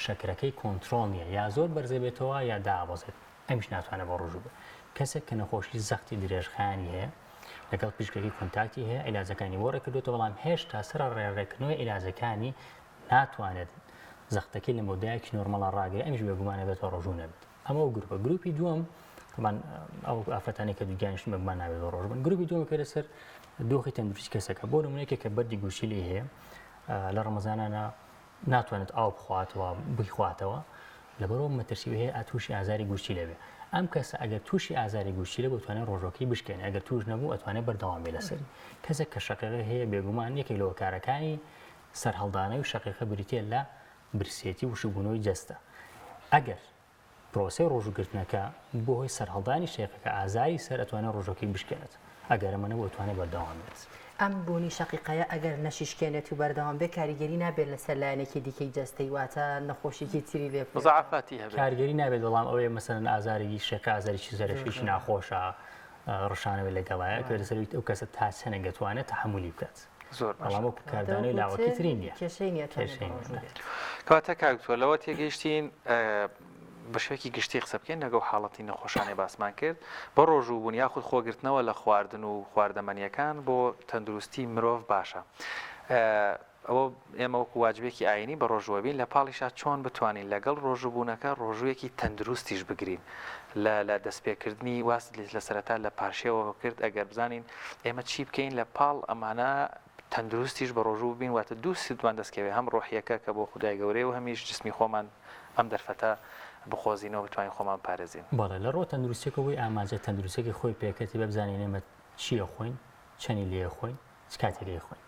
Speaker 11: شەکرەکەی کۆنتترۆل نییە یا زۆر بەرزێ بێتەوە یا دابەزێت ئەمیش ناتوانێت بە ڕۆژوو بێت. کەسێک کە نەخۆشی زەختی درێژخانی هەیە لەگەڵ پیشەکەی کۆنتاکتی هەیە عیلاجەکانی بۆ ڕێکردوێتەوە بەڵام هێشتا سەر ڕێڕێکردنەوەی عیلاجەکانی ناتوانێت زەختەکەی لە مۆدایەکی نۆرمەڵە ڕاگەی ئەمیش بێگومانە بێتەوە ڕۆژوو نەبێت. ئەمە گروپە گروپی دووەم ئەو ئافرەتانی کە دووگیانیش بەگومان نابێت ڕۆژ بن. گروپی دووەم کە لەسەر دۆخی تەندروستی کەسەکە بۆ نمونەیەکە کە بەردی گوشی لێ هەیە لە ڕەمەزانانە ناتوانێت ئاو بخواتەوە بخواتەوە لەبەرەوە مەترسی هەیە ئەتوشی ئازاری گوشتی لەبێ ئەم کەسە ئەگەر تووشی ئازاری گوشتی لە بتوانێت ڕۆژۆکەی بشکێن ئەگەر توش نەبوو ئەتوانێت بەردەوام بێ لەسەر کەسێک کە شەقیقە هەیە بێگومان یەکێک لەوە کارەکانی سەرهەڵدانەوەی شەقیقە بریتە لە برسێتی وشبوونەوەی جەستە. ئەگەر پرۆسی ڕۆژوگرتنەکە بۆ هۆی سەرهەڵدانی شێقەکە ئازاری سەر ئەتوانێت ڕۆژۆکەی بشکێنێت ئەگەر ئەمە نەبوو ئەتوانێت بەردەوام بێت.
Speaker 1: ئەم بوونی شەقیقەیە ئەگەر نەشیشکێنێت و بەردەوام بێ کاریگەری نابێت لەسەر لایەنێکی دیکەی جەستەی واتە نەخۆشیێکی تری لێ
Speaker 2: مزعفاتی هەبێت
Speaker 11: کاریگەری نابێت بەڵام ئەوەیە مەسەلەن ئازاری شێقە ئازاریی زەرەشیشی ناخۆشە ڕشانەوێت لەگەڵایە کە لەسەری ئەو کەسە تا چەنە دەتوانێت تەحمولی بکات.
Speaker 2: زۆر
Speaker 11: بەڵام کاردانەوەی لاوەکی تری نییە
Speaker 1: کێشەی نییە
Speaker 2: کەواتە کاکتووە لەوە تێگەیشتین بە شوێکی گشتی قسە بکەین لەگەڵ حاڵەتی نەخۆشانەی باسمان کرد بە ڕۆژوو بوون یاخود خۆگرتنەوە لە خواردن و خواردەمەنیەکان بۆ تەندروستی مرۆڤ باشە. ئەوە ئێمە وەکو واجبێکی ئاینی بە ڕۆژوەبین لە پاڵیشا چۆن بتوانین لەگەڵ ڕۆژوبوونەکە ڕۆژوویەکی تەندروستیش بگرین لە دەستپێکردنی واست لە سەرەتا لە پاشێەوە کرد ئەگەر بزانین ئێمە چی بکەین لە پاڵ ئەمانە تەندروستیش بە ڕۆژوو بین واتە دوو سیدوان دەستکەوێت هەم ڕۆحیەکە کە بۆ خودای گەورەی و هەمیش جسمی خۆمان ئەم دەرفەتە بخۆزینەوە بتوانین خۆمان پارێزین.
Speaker 11: بەڵێ لە ڕۆ تەندروستیەکەوەی ئاماجە تەندروستێکی خۆی پێکەتی بە بزانین ئێمە چیە خۆین چەنی لێ خۆین چ کاتێکی خۆین.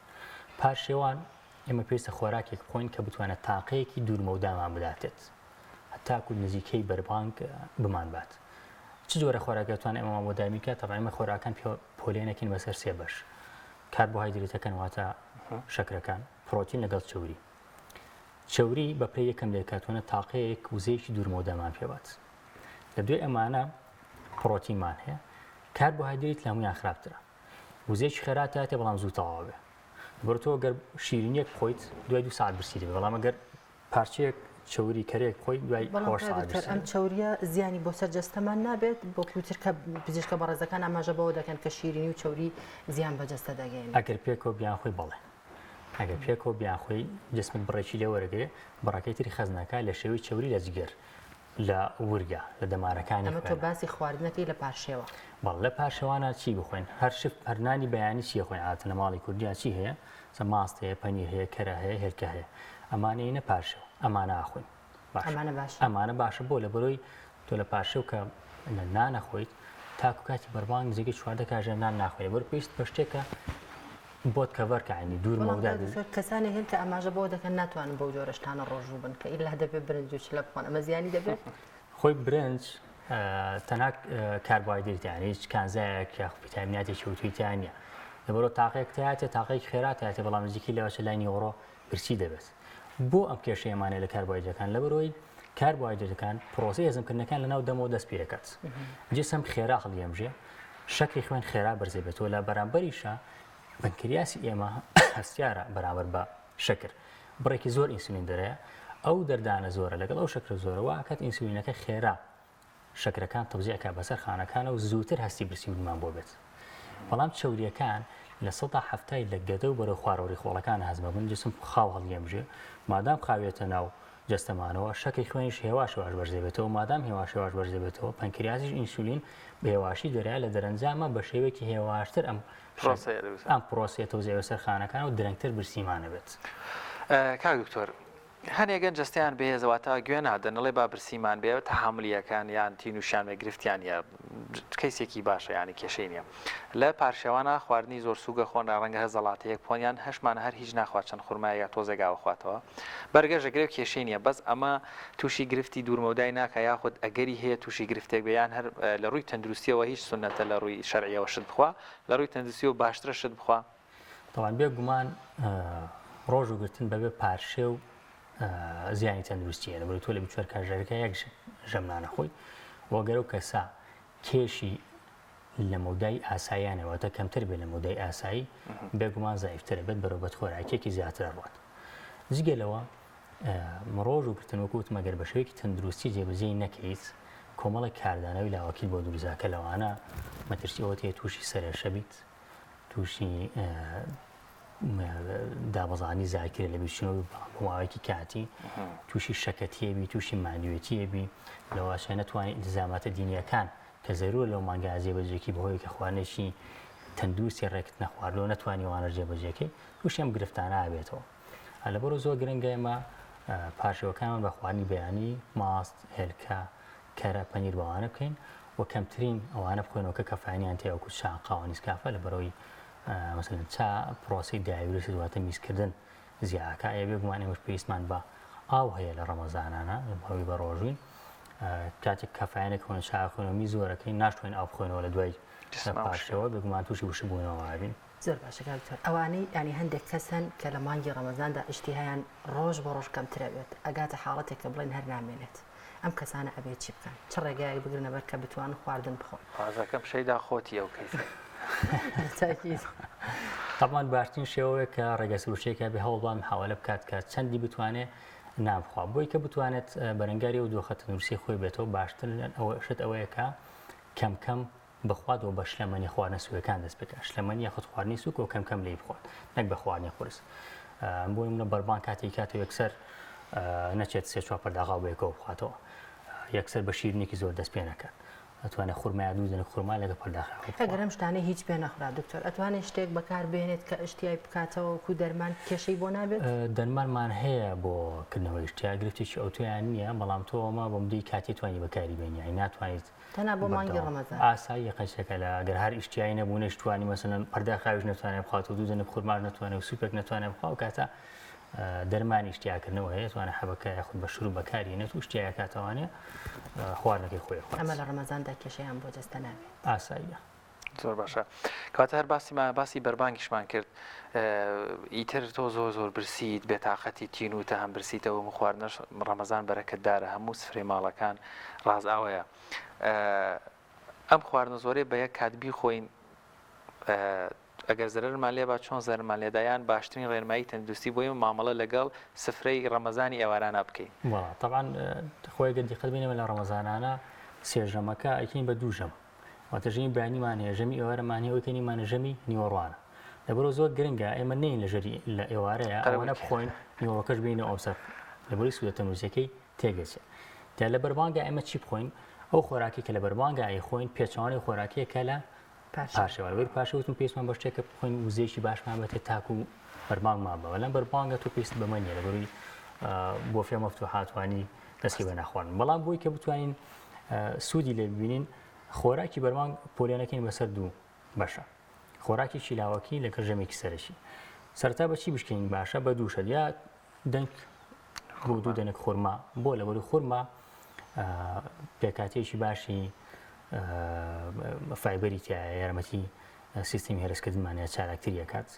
Speaker 11: پاشێوان ئێمە پێویستە خۆراکێک بخۆین کە بتوانێت تاقەیەکی دوورمەودامان بداتێت هەتاکو نزیکەی بەربانگ بمان بات. چ جۆرە خۆراکەتوان ئێمە مامۆدامیکە تەڕ ئێمە خۆراکان پۆلێنەکەین بەسەر سێ بەش کاربۆهایدرێتەکان واتە شەکرەکان پرۆتین لەگەڵ چوری. چوری بە پێی یەکەم لێکاتوانە تاقەیەک وزەیەکی دوورمەودامان پێبات. لە دوێ ئەمانە پرۆتینمان هەیە کاربۆهایدرێت لە هەمویان خراپترە وزەیەکی خێراتاتێ بەڵام زوو تەواو بێ بۆ تۆ گەر شیرینیەک بخۆیت دوای 2 ساعت برسی دەبێت بەڵام ئەگەر پارچەیەک چوری کەرێک خۆی دوای
Speaker 1: ئەم چوریە زیانی بۆ سەرجەستەمان نابێت بۆ کوتر کە پزیشکە بەڕێزەکان ئاماژە بەوە دەکەن کە شیرینی و چوری زیان بەجەستە دەگەین
Speaker 11: ئەگەر پێکۆ بیان خۆی بڵێ ئەگەر پێکۆ بیان خۆی جسمت بڕێکی لێ وەرەگرێ بڕەکەی تری خەزنەکە لە شێوی چوری لە جگەر لە ورگە لە دەمارەکانی
Speaker 1: ئەمە تۆ باسی خواردنەکەی لە پاشێوە
Speaker 11: بەڵ لە پاشەوانە چی بخۆین هەر شف هەرنانی بەیانی چیە خۆین ئاتە لە ماڵی کوردیا چی هەیە ماست هەیە پەنیر هەیە کەرە هەیە هێلکە هەیە ئەمانەی نە پاشەوە ئەمانە ئاخۆین ئەمانە باشە بۆ لە بەرۆی تۆ لە پاشێو کە نان نەخۆیت تاکو کاتی بەربان نزیکەی چواردە کاژە نان ناخۆی بەر پێویست بە شتێکە بۆت کەڤەرکانی دوور مەودا
Speaker 1: کەسانی هێن کە ئاماژە بۆ دەکەن ناتوانن بەو جۆرە شتانە ڕۆژوو بن کە ئیلا دەبێت برنج و چ لە بخۆن ئەمە زیانی دەبێت
Speaker 11: خۆی برنج تەنها کاربوهایدرێتیان هیچ کانزایەک یا ڤیتامیناتێکی وتویتیان نیە لەبەرەوە تاقەیەک تایاتێ تاقەیەکی خێرات هاتێ بەڵام نزیکی لەوەشە لای نیوەڕۆ برسی دەبێت بۆ ئەم کێشەیەمانێ لە کاربوهایدرەکان لەبەرەوەی کاربوهایدرەکان پرۆسی هەزمکردنەکان لەناو دەمەوە دەست پێ دەکات جسم خێرا هەڵیەمژێ شەکری خوێن خێرا بەرزێبێتەوە لە بەرامبەریشە بنکریاسی ئێمە هەستیارە بەرامبەر بە شەکر بڕێکی زۆر ئینسولین دەرەیە ئەو دەردانە زۆرە لەگەڵ ئەو شەکر زۆرەوە کات ئینسولینەکە خێرا شەکرەکان تەوزیعکە بەسەر خانەکانە و زووتر هەستی برسی ودمان بۆ بێت بەڵام چەوریەکان لە 170 لە گەدە و بەرەو خوارەوەی خۆڵەکان هەزمە بن جسم خاو هەڵیەمژێ مادام خاوێتە ناو جەستەمانەوە شەکری خوێنیش هێواش بەرزێبێتەوە مادام هێواش بەرزێبێتەوە پەنکریازیش ئینسولین بە هێواشی دەرەیە لە دەرەنجامە بە شێوەیەکی هێواشتر ئەم پرۆسیە تەوزیع بەسەر خانەکان و درەنگتر برسیمانە بێت
Speaker 2: کاک دکتۆر هەنێگەن جستیان بەهێزەوەتا گوێ نادەنەڵێ با برسیمان بێت تەحاملیەکان یان تینوشیان گرفتیان یا کەیسێکی باشە ینی کێشەی نییە لە پارشێوانە خواردنی زۆر سوگە خۆنرا ڕەنگە هەزەڵاتەیەک پۆنیان هەشمان هەر هیچ ناخوات چەند خورمای یا تۆزێگاوە خواتەوە بەرگەژە گرێ کێشەی نییە بەس ئەمە تووشی گرفتی دوورمەودای ناکە یاخود ئەگەری هەیە تووشی گرفتێک بەیان هەر لە ڕووی تەندروستیەوە هیچ سنەتە لە ڕووی شەرعیەوە شت بخوا لە ڕووی تەندروستی و باشترە شت بخوا
Speaker 11: تەوان بێگومان ڕۆژ و گرتن بەبێ پارشێ و زیانی تەندروستیە لەبەر تۆ لە بچوار کاژەرەکە یەک ژەمنانە خۆی وەگەرە و کەسا کێشی لە مەودای ئاساییانەوەتە کەمتر بێت لە مەودای ئاسایی بێگومان زایفترە بێت بەرەبەت خۆراکێکی زیاتر ڕوات جگەلەوە ڕۆژ و گرتن وەکوت مەگەر بە شێوەیەکی تەندروستی جێبەجێی نەکەیت کۆمەڵی کاردانەوەی لاوەکیل بۆ دروزاکە لەوانە مەترسیەوە تێ تووشی سەرێشە بیت تووشی دابەزانی زاکرە لە بیرچنەوە بۆماوەیەکی کاتی تووشی شەکەتیەبی تووشی مادوێتیەبی لەواشە نەتوانێت ئیلزاماتە دینیەکان کە زەرورە لەو مانگا جێبەجێکی بەهۆی کە خواردنێکی تەندروستی ڕێکت نەخواردەوە نەتوانی وانە جێبەجێکەی تووشی ئەم گرفتانە ئابێتەوە لەبەرەوە زۆر گرنگە ئێمە پاشەوەکانمان بە خواردنی بەیانی ماست هێلکە کەرە پەنیر بەوانە بکەین و کەمترین ئەوانە بخۆینەوە کە کەفاینیان تێوەکو شاقاوە نیسکافە لەبەرەوەی مثلا چا پرۆسی دایورسی دواتە میزکردن زیاکە ئەیە بێگومان ئێمەش پێویستمان بە ئاو هەیە لە ڕەمەزانانە هەوی بە ڕۆژوین کاتێک کەفاینێک خۆن چا خوێنەوەمی زۆرەکەی ناشتوێن ئاو بخۆینەوە لە دوای پاشەوە بێگومان تووشی وشبوونەوەبین
Speaker 1: زۆر باشە کاکتۆر ئەوانەی ینی هەندێک کەسن کە لە مانگی ڕەمەزاندا ئیشتیهایان ڕۆژ بە ڕۆژ کەمترە بێت ئەگاتە حاڵەتێک کە بڵێن هەر نامێنێت ئەم کەسانە ئەبێت چی بکەن چ ڕێگایەک بگرنە بەر کە بتوان خواردن بخۆن
Speaker 2: ئازەکەم شەیدا خۆتی ئەو کەیسە
Speaker 11: تامان باشترین شێوەیە کە ڕێگە سروشتێکە بێ هەوڵبان محاولە بکات کە چەندی بتوانێت نابخوا بۆی کە بتوانێت بەرەنگاری و دۆخە تەندروستی خۆی بێتەوە باشتر شت ئەوەیە کە کەم کەم بخواتەوە بە شلەمەنی خواردنە سوەکان دەست بکە شلەمەنی یاخود خواردنی سووک و کەم کەم لێی بخوات نەک بە خواردنی قورس بۆی منە بەربان کاتی کاتە یەکسەر نەچێت سێ چوار پەرداغا بەیەکەوە بخواتەوە یەکسەر بە شیرنێکی زۆر دەست پێ نەکات ئەتوانێت خورمای دووزنە خورما لەگە پەرداخ
Speaker 1: ئەگەرم شتانەی هیچ پێ نەخرا دکتۆر ئەتوانێت شتێک بەکار بێنێت کە ئشتیای بکاتەوە کو دەرمان کێشەی بۆ نابێت
Speaker 11: دەرمانمان هەیە بۆ کردنەوەی شتیا گرفتێکی ئۆتۆیان نییە بەڵام تۆمە بۆ مدەی کاتی توانی بەکاری بێنیایی ناتوانیت
Speaker 1: تەنها بۆ مانگی ڕەمەزان
Speaker 11: ئاسایی قەشەکە لە گەر هەر ئیشتیایی نەبوو نەشتوانی مەسەلەن پەرداخاویش نەتوانێت بخواتەوە دووزنە خورما نەتوانێت و سوپێک نەتوانێت بخوا و کاتە دەرمانی ئیشتیاکردنەوە هەیە توانە حەبەکە یاخود بە شروع بەکارێنێت و شتیایە کاتەوانێ خواردنەکەی خۆی
Speaker 1: ئەمە لە ڕەمەزاندا کێشەیان بۆ جەستە نابێت
Speaker 11: ئاساییە
Speaker 2: زۆر باشە کاتە هەر باسی بەربانگیشمان کرد ئیتر تۆ زۆر برسیت بێتاقەتی تین و تە هەم برسیتەوە خواردنەش ڕەمەزان بەرەکەتدارە هەموو سفرەی ماڵەکان ڕاز ئاوەیە ئەم خواردنە زۆرەی بە یەک کات بیخۆین ئەگەر زەرمان لێ با چۆن زەرمان لێدایان باشترین ڕێنمایی تەندروستی بۆی مامەڵە لەگەڵ سفرەی ڕەمەزانی ئێوارانە بکەین
Speaker 11: طبعا خۆی گە دیقەت بینەوە لە ڕەمەزانانە سێژەمەکە ئەکەین بە دوو ژەم واتەژەمی بانیمان هەیە ژەمی ئێوارەمان هەیە ئەوکەنیمانە ژەمی نیوەڕوانە لەبەرەوە زۆر گرنگە ئێمە نین لە ژەری لە ئێوارەیە ئەوانە بخۆین نیوەڕۆکەش بینە ئەوسەر لەبەری سوودە تەنووسەکەی تێگەچێت دا لە بەربانگە ئێمە چی بخۆین ئەو خۆراکی کە لە بەربانگە ئەیخۆین پێچوانەی خۆراکیەکە لە پاشەوە وەر پاشەوتم پێستمان بە شتێکە بخۆین وزەیەکی باشمان بێتێ تاکو و بەربانگمان بەوە لەم بەربانگە تۆ پێست بەمە نیە لەبەروی بۆ فێ مەفتوحاتوانی دەستی بە ناخواردن بەڵام بۆی کە بتوانین سوودی لێ ببینین خۆراکی بەربانگ پۆلیانەکەین بەسەر دوو بەشە خۆراکی چیلاوەکی لەگەڵ ژەمێکی سەرەکی سەرتا بەچی بشکێنین باشە بە دووشە یا دەنگ بۆ دوو دەنگ خورما بۆ لەبەروی خورما پێکاتێکی باشی فایبەری تایە یارمەتی سیستمی هێرشکردنمانە چالاکتری دەکات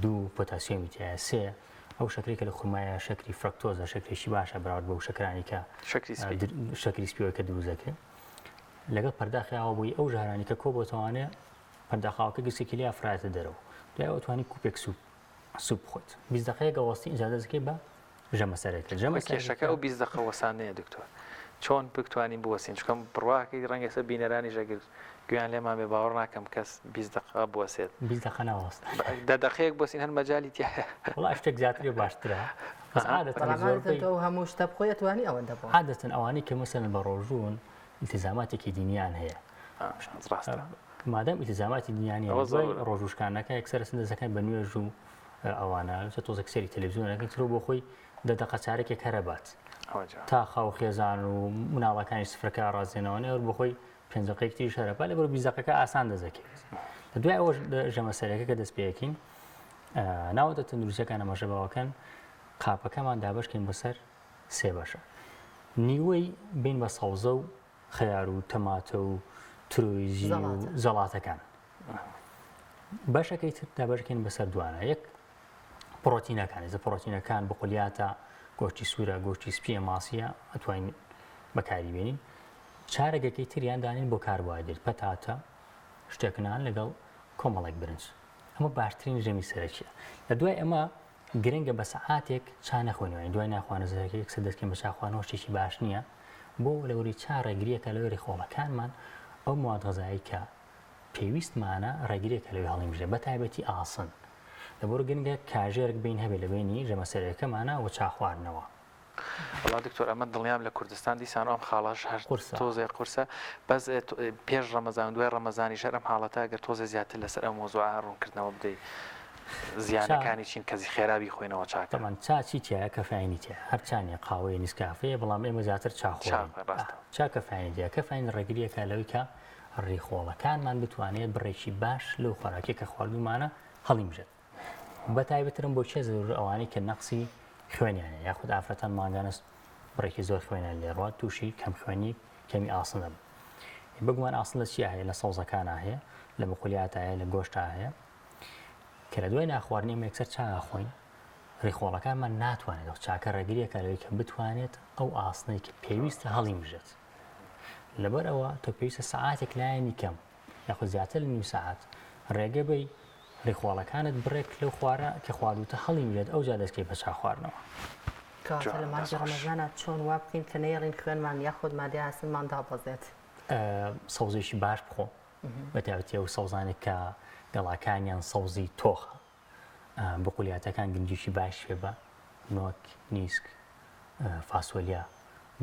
Speaker 11: دوو پۆتاسیۆمی تایە سێ ئەو شەکری کە لە خورمایە شەکری فرەکتۆزە شەکرێکی باشە بەراورد بەو شەکرانی کە شەکری سپیەوە کە دروست دەکرێت لەگەڵ پەرداخیاوە بووی ئەو ژارانی کە کۆ بۆتەوانێ پەرداخاوەکە گرسێکی لێ ئافراتە دەرەوە دوای ئەوتوانی کوپێک سوپ بخۆیت 20 دقەیە گەوەستی ئیجازە دەکەی بە ژەمە سەرەکە ژەمە
Speaker 2: کێشەکە ئەو 20 دقە وەسانەیە دکتۆر چۆن بتوانین بوەسین چکەم بڕواکەی ڕەنگە سەر بینەرانی ژەگر گویان لێمان بێ باوەڕ ناکەم کەس 20 دقە بوەسێت
Speaker 11: 20 دقە ناوەست
Speaker 2: 10 دقەیەک بۆسین هەر مەجالی تایە
Speaker 11: وڵا شتێک زیاتری باشترە
Speaker 1: هەموو شتە بخۆی توانی ئەوەندە بۆ
Speaker 11: عادەتەن ئەوانەی کە مەسەن بە ڕۆژوون ئیلتیزاماتێکی دینیان هەیە مادەم ئیلتیزاماتی دینیانی ڕۆژوشکانەکە یەکسەر سندەزەکان بە نوێژ و ئەوانە تۆزێک سەری تەلەڤیزیۆنەکەی ترۆ بۆ خۆی 10 دقە چارێکێک هەرەبات تا خاو خێزان و مناڵەکانی سفرەکە ڕازێنەوەنێ بۆ خۆی 5 دقەیەکی شەرەپا لەبەر 20 دقەکە ئاسان دەزەکەوێت دوای ئەوە ژەمە سەرەکە کە دەست پێیەکەین ناوەتە تەندروستیەکان ئەمەژە باوەکەن قاپەکەمان دابشکەین بەسەر سێ بەشە نیوەی بین بە سەوزە و خەیار و تەماتە و ترۆیزی و زەڵاتەکان بەشەکەی تر دابشکەین بەسەر دوانە یەک پرۆتینەکان پرۆتینەکان بقولیاتە گۆشتی سوورە گۆشتی سپیە ماسیە ئەتوانین بەکاری بێنین چارەگەکەی تریان دانین بۆ کاربوهایدرێت پەتاتە شتێکنان لەگەڵ کۆمەڵێک برنج ئەمە باشترین ژەمی سەرەکیە لە دوای ئەمە گرنگە بە سەعاتێک چا نەخۆینەوەین دوای ناخوانە زەرەکە یەکسەر دەستکەین بە چاخوانەوە شتێکی باش نییە بۆ لەوەری چارەگریەکە لەوەری خۆڵەکانمان ئەو مواد غەزایی کە پێویستمانە ڕێگریەکە لەوێ هەڵیمژێ بە تایبەتی ئاسن لەبەر گرنگە کاژێرک بین هەبێ لە بینی ژەمە سەرەکەمانە و چاخواردنەوە
Speaker 2: وڵا دکتۆر ئەمە دڵنیام لە کوردستان دیسان ئەم خاڵەش هەر تۆزێ قورسە بەس پێش ڕەمەزان دوای ڕەمەزانی شەر ئەم حاڵەتە گەر تۆزە زیاتر لەسەر ئەم مۆزوعە ڕوونکردنەوە بدەیت زیانەکانی چین کەزی خێرابی خۆینەوە چاکە
Speaker 11: من چاچی تایە کەفاینی تایە هەرچانێ قاوەیە نیسکافەیە بەڵام ئێمە زیاتر چاخۆڵین چا کەفاینی تایە کەفاین ڕێگریەکە لەوەی کە ڕێخۆڵەکانمان بتوانێت بڕێکی باش لەو خۆراکی کە خواردومانە هەڵیمژێت بە تایبەترم بۆ چێ زۆر ئەوانەی کە نەقسی خوێنیانە یاخود ئافرەتان ماگانست بڕێکی زۆر خوێنیان لێڕات تووشی کەم خوێنی کەمی ئاسنە بگومان ئاسن لە چی هەیە لە سەوزەکانە هەیە لە بقولیاتە هەیە لە گۆشتا هەیە کە لە دوای ناخواردنی یەکسەر چا خۆین ڕێخۆڵەکانمان ناتوانێت چاکە ڕێگریەکە لەوەی کە بتوانێت ئەو ئاسنەی کە پێویستە هەڵیمژێت لەبەر ئەوە تۆ پێویستە سەعاتێک لایەنی کەم یاخود زیاتر لە نیم سەعات ڕێگە بەی ڕێخواڵەکانت بڕێک لەو خوارە کە خواردوتە هەڵیمژێت ئەو جا دەستکەی بە چا خواردنەوە
Speaker 1: کاتە لە مانگی ڕەمەزانە چۆن وا بکەین کە نەیەڵین خوێنمان یاخود مادەی ئاسنمان دابەزێت
Speaker 11: سەوزێکی باش بخۆ بە تایبەتی ئەو سەوزانێک کە گەڵاکانیان سەوزی تۆخە بقولیاتەکان گنجیشی باش پێ بە نۆک نیسک فاسۆلیا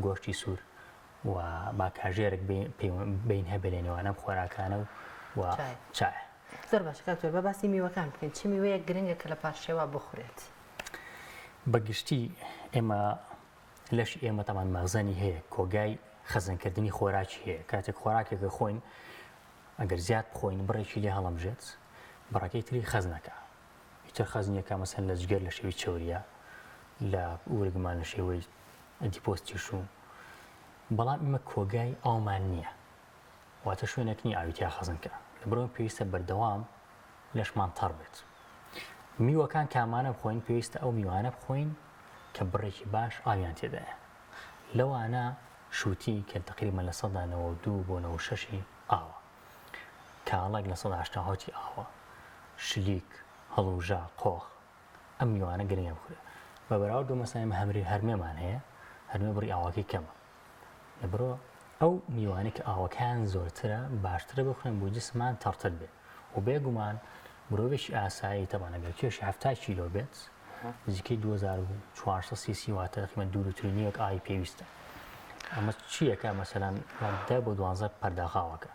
Speaker 11: گۆشتی سوور و با کاژێرێک بین هەبێنەوە نەم خۆراکانە و چای
Speaker 1: زۆر باش کاکتۆر بە باسی میوەکان بکەین چی میوەیەک گرنگە کە لە پاشێوە بخورێت
Speaker 11: بەگشتی ئێمە لەشی ئێمە تەمان مەغزەنی هەیە کۆگای خەزانکردنی خۆراکی هەیە کاتێک خۆراکێکە خۆین ئەگەر زیاد بخۆین بڕێکی لێ هەڵەمژێت بڕەکەی تری خەزنەکە ئیتر خەزنیەکە مەسەن لە جگەر لە شێوی چۆریە لە ئورگمان لە شێوەی دیپۆستی شوو بەڵام ئمە کۆگای ئاومان نییە واتە شوێنێک نی ئاویتیا خەزنکە لەبەرەوە پێویستە بەردەوام لەشمان تەڕ بێت میوەکان کامانە بخۆین پێویستە ئەو میوانە بخۆین کە بڕێکی باش ئاویان تێدایە لەوانە شووتی کە تقریبا لە 192 بۆ 96 ئاوە کاڵێک لە 180 ئاوە شلیک هەڵوژا قۆخ ئەم میوانە گرنگە بخورێ بە بەراورد بۆ مەسایمە هەرمێمان هەیە هەرمێ بڕی ئاواکەی کەمە لەبرۆ ئەو میوانەی کە ئاوەکان زۆرترە باشترە بخورێن بۆ جسمان تەڕتر بێت و بێگومان مرۆڤێکی ئاسایی تەبانەگەر کێشی 70 کیلۆ بێت نزیکەی 2400 cc واتە تقریباً 2.5 ئای پێویستە ئەمە چیەکە مەسەلەن 10 بۆ 12 پەرداغاوەکە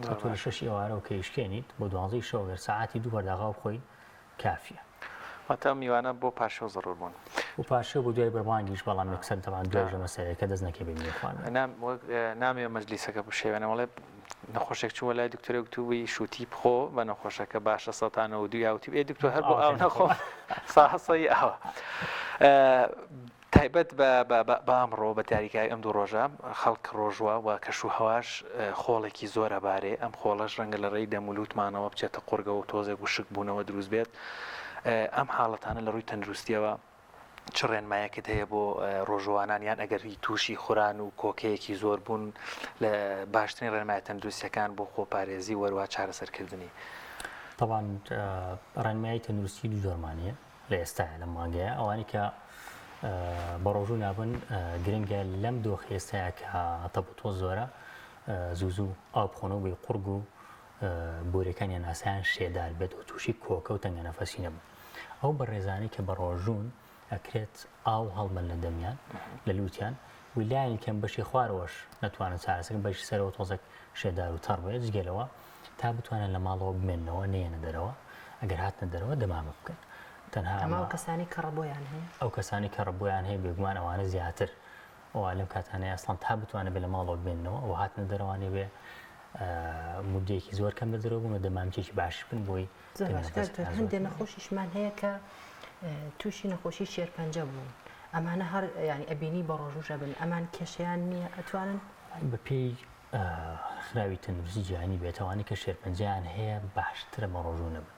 Speaker 11: تۆ لە 6 ئێوارە و کەیشکێنیت بۆ 12 شەوەگەر ساعتی 2 پەرداغاو بخۆی کافیە
Speaker 2: واتە میوانە بۆ پاشەو زەڕور بوون
Speaker 11: و پاشە بۆ دوای بەربانگیش بەڵام یەکسەر تەوان دوێژە مەسەلەکە دەست نەکەی بێ میوەخواردن
Speaker 2: نامێ مەجلیسەکە بشێوێنە وڵێ نەخۆشێک چووە لای دکتۆرە گوتووی شوتی بخۆ بە نەخۆشەکە باشە 192 یاوتی بێ دکتۆر هەر بۆ ئاو نەخۆ ساحەسەی ئاوە تایبەت بە ئەمڕۆ بە تاریکای ئەم دوو ڕۆژە خەڵک ڕۆژوە و کەش و هەواش خۆڵێکی زۆرە بارێ ئەم خۆڵەش ڕەنگە لە ڕێی دەمولوتمانەوە بچێتە قورگە و تۆزێک و شک بوونەوە دروست بێت ئەم حاڵەتانە لە ڕووی تەندروستیەوە چ ڕێنمایەکت هەیە بۆ ڕۆژوانان یان ئەگەری تووشی خوران و کۆکەیەکی زۆر بوون لە باشترین ڕێنمایە تەندروستیەکان بۆ خۆپارێزی وەروە چارەسەرکردنی
Speaker 11: طبعاً ڕێنمایی تەندروستی دوو زۆرمانیە لە ئێستاە لە مانگەیە ئەوانی کە بە ڕۆژوو نابن گرنگە لەم دۆخ ئێستاە کە تەبوتۆ زۆرە زوو ئاو بخۆنەوە بێ قورگ و بۆرەکانیان ئاسایان شێدار بێت و تووشی کۆکە و تەنگە نەفەسی نەبوو ئەو بە ڕێزانەی کە بە ڕۆژوون ئەکرێت ئاو هەڵبەن لە دەمیان لە لووتیان ویلایەن کەم بەشی خوارەوەش نەتوانن چارەسەکەن بەشی سەرەوە تۆزێک شێدار و تەڕ بێت جگەلەوە تا بتوانن لە ماڵەوە بمێنەوە نێنە دەرەوە ئەگەر هاتنە دەرەوە دەمامە بکەن تەنها
Speaker 1: ئەو کەسانی کە ڕەبۆیان هەیە
Speaker 11: ئەو کەسانی کە ڕەبۆیان هەیە بێگومان ئەوانە زیاتر ئەوە لەم کاتانەیە ئەسڵان تا بتوانێت بێ لە ماڵەوە بمێنەوە ئەو هاتنە دەرەوانێ بێ مودەیەکی زۆر کەم لە دەرەوە بوون و دەمامچێکی باش بن بۆی
Speaker 1: هەندێک نەخۆشیشمان هەیە کە تووشی نەخۆشی شێرپەنجە بوون ئەمانە هەر ینی ئەبینی بە ڕۆژوشە بن ئەمان کێشیان نییە ئەتوانن
Speaker 11: بە پێی خراوی تەندروستی جیهانی بێتەوانی کە شێرپەنجەیان هەیە باشترە بە ڕۆژوو نەبن